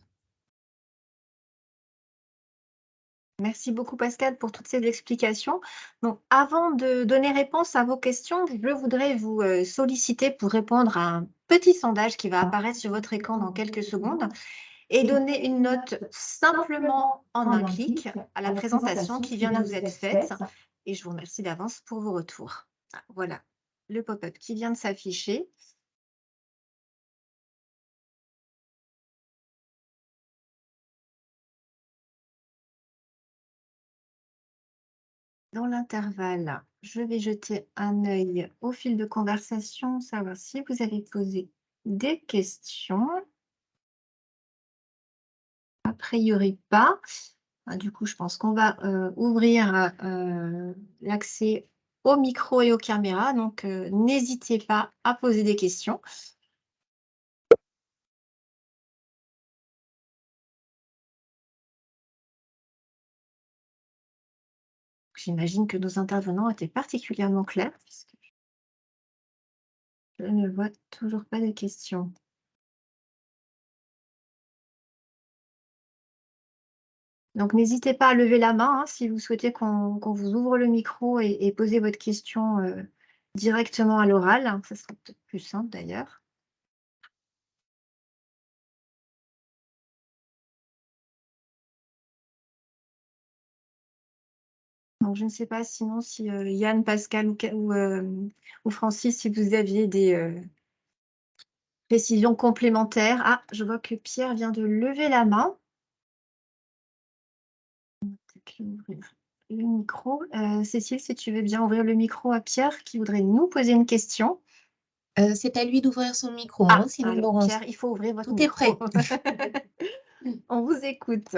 Merci beaucoup Pascal pour toutes ces explications. Donc, avant de donner réponse à vos questions, je voudrais vous solliciter pour répondre à un petit sondage qui va apparaître sur votre écran dans quelques secondes et donner une note simplement en un clic à la présentation qui vient de vous être faite. Et je vous remercie d'avance pour vos retours. Ah, voilà le pop-up qui vient de s'afficher. Dans l'intervalle, je vais jeter un œil au fil de conversation, savoir si vous avez posé des questions. A priori pas. Du coup, je pense qu'on va ouvrir l'accès au micro et aux caméras. Donc, n'hésitez pas à poser des questions. J'imagine que nos intervenants étaient particulièrement clairs, puisque je ne vois toujours pas de questions. Donc, n'hésitez pas à lever la main si vous souhaitez qu'on vous ouvre le micro et poser votre question directement à l'oral. Ça sera peut-être plus simple d'ailleurs. Donc, je ne sais pas sinon si Yann, Pascal ou Francis, si vous aviez des précisions complémentaires. Ah, je vois que Pierre vient de lever la main. On va peut-être lui ouvrir le micro. Cécile, si tu veux bien ouvrir le micro à Pierre qui voudrait nous poser une question. C'est à lui d'ouvrir son micro, Ah, sinon Laurence. Pierre, il faut ouvrir votre Tout micro. est prêt. On vous écoute.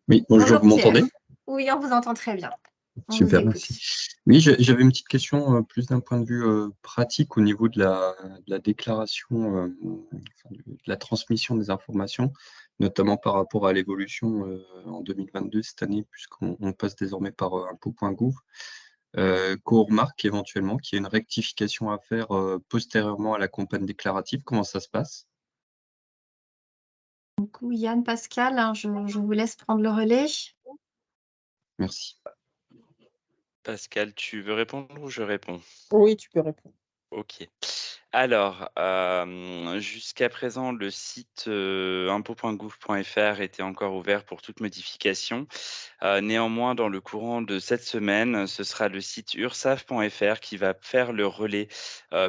Oui, bonjour, vous Pierre. m'entendez? Oui, on vous entend très bien. On vous Super, écoute. merci. Oui, j'avais une petite question plus d'un point de vue pratique au niveau de la déclaration, de la transmission des informations, notamment par rapport à l'évolution en 2022, cette année, puisqu'on passe désormais par impôts.gouv. Qu'on remarque éventuellement qu'il y a une rectification à faire postérieurement à la campagne déclarative. Comment ça se passe? Du coup, Yann, Pascal, je vous laisse prendre le relais. Merci. Pascal, tu veux répondre ou je réponds? Oui, tu peux répondre. OK. Alors, jusqu'à présent, le site, impôts.gouv.fr était encore ouvert pour toute modification. Néanmoins, dans le courant de cette semaine, ce sera le site urssaf.fr qui va faire le relais,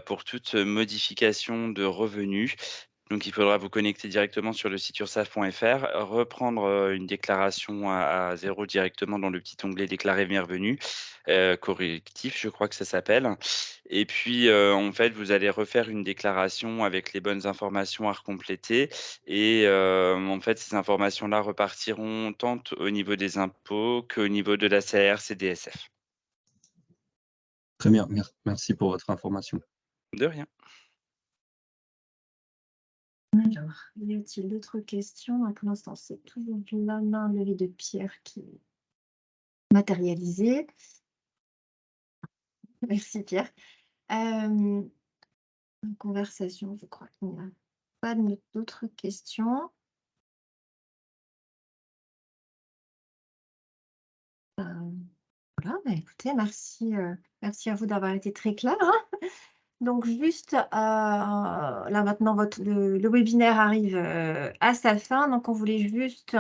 pour toute modification de revenus. Donc il faudra vous connecter directement sur le site urssaf.fr, reprendre, une déclaration à 0 directement dans le petit onglet «Déclarer mes revenus», correctif, je crois que ça s'appelle. Et puis, en fait, vous allez refaire une déclaration avec les bonnes informations à recompléter et en fait, ces informations-là repartiront tant au niveau des impôts qu'au niveau de la CAR-CDSF. Très bien, merci pour votre information. De rien. Alors, y a-t-il d'autres questions? Pour l'instant, c'est toujours la main levée de Pierre qui est matérialisée. Merci Pierre. Conversation, je crois qu'il n'y a pas d'autres questions. Voilà, écoutez, merci, merci à vous d'avoir été très clair, hein. Donc juste, là maintenant le webinaire arrive, à sa fin, donc on voulait juste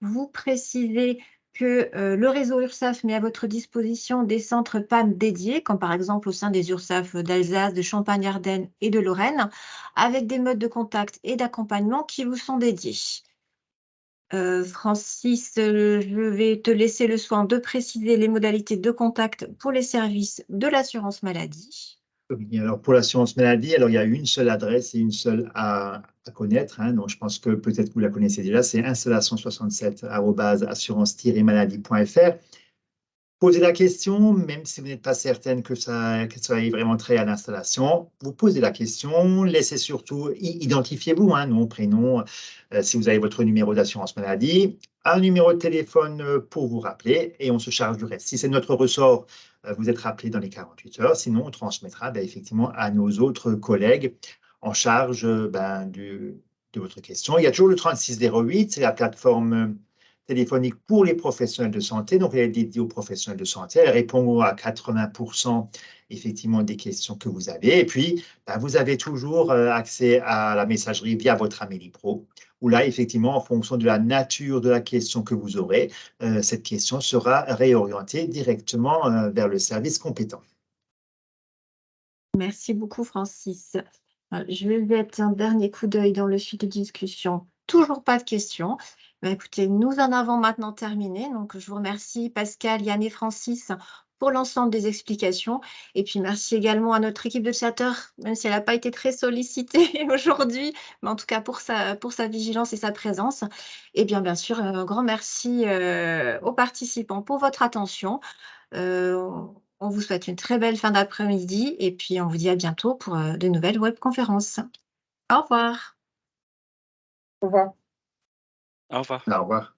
vous préciser que, le réseau URSSAF met à votre disposition des centres PAM dédiés, comme par exemple au sein des URSSAF d'Alsace, de Champagne-Ardenne et de Lorraine, avec des modes de contact et d'accompagnement qui vous sont dédiés. Francis, je vais te laisser le soin de préciser les modalités de contact pour les services de l'assurance maladie. Oui, alors pour l'assurance maladie, alors il y a une seule adresse et une seule à connaître, hein, donc je pense que peut-être vous la connaissez déjà, c'est installation67@assurance-maladie.fr. Posez la question, même si vous n'êtes pas certaine que ça ait vraiment trait à l'installation, vous posez la question, laissez surtout, identifiez-vous, hein, nom, prénom, si vous avez votre numéro d'assurance maladie, un numéro de téléphone pour vous rappeler et on se charge du reste. Si c'est notre ressort, vous êtes rappelé dans les 48 heures, sinon on transmettra effectivement à nos autres collègues en charge de votre question. Il y a toujours le 3608, c'est la plateforme téléphonique pour les professionnels de santé. Donc, elle est dédiée aux professionnels de santé. Elle répond à 80% effectivement des questions que vous avez. Et puis, vous avez toujours accès à la messagerie via votre Amélie Pro, où là, effectivement, en fonction de la nature de la question que vous aurez, cette question sera réorientée directement vers le service compétent. Merci beaucoup, Francis. Je vais mettre un dernier coup d'œil dans le suite de discussion. Toujours pas de questions. Écoutez, nous en avons maintenant terminé. Donc, je vous remercie, Pascal, Yann et Francis, pour l'ensemble des explications. Et puis, merci également à notre équipe de chateurs, même si elle n'a pas été très sollicitée aujourd'hui, mais en tout cas pour sa vigilance et sa présence. Et bien sûr, un grand merci aux participants pour votre attention. On vous souhaite une très belle fin d'après-midi et puis on vous dit à bientôt pour de nouvelles webconférences. Au revoir. Au revoir. Au revoir. Au revoir.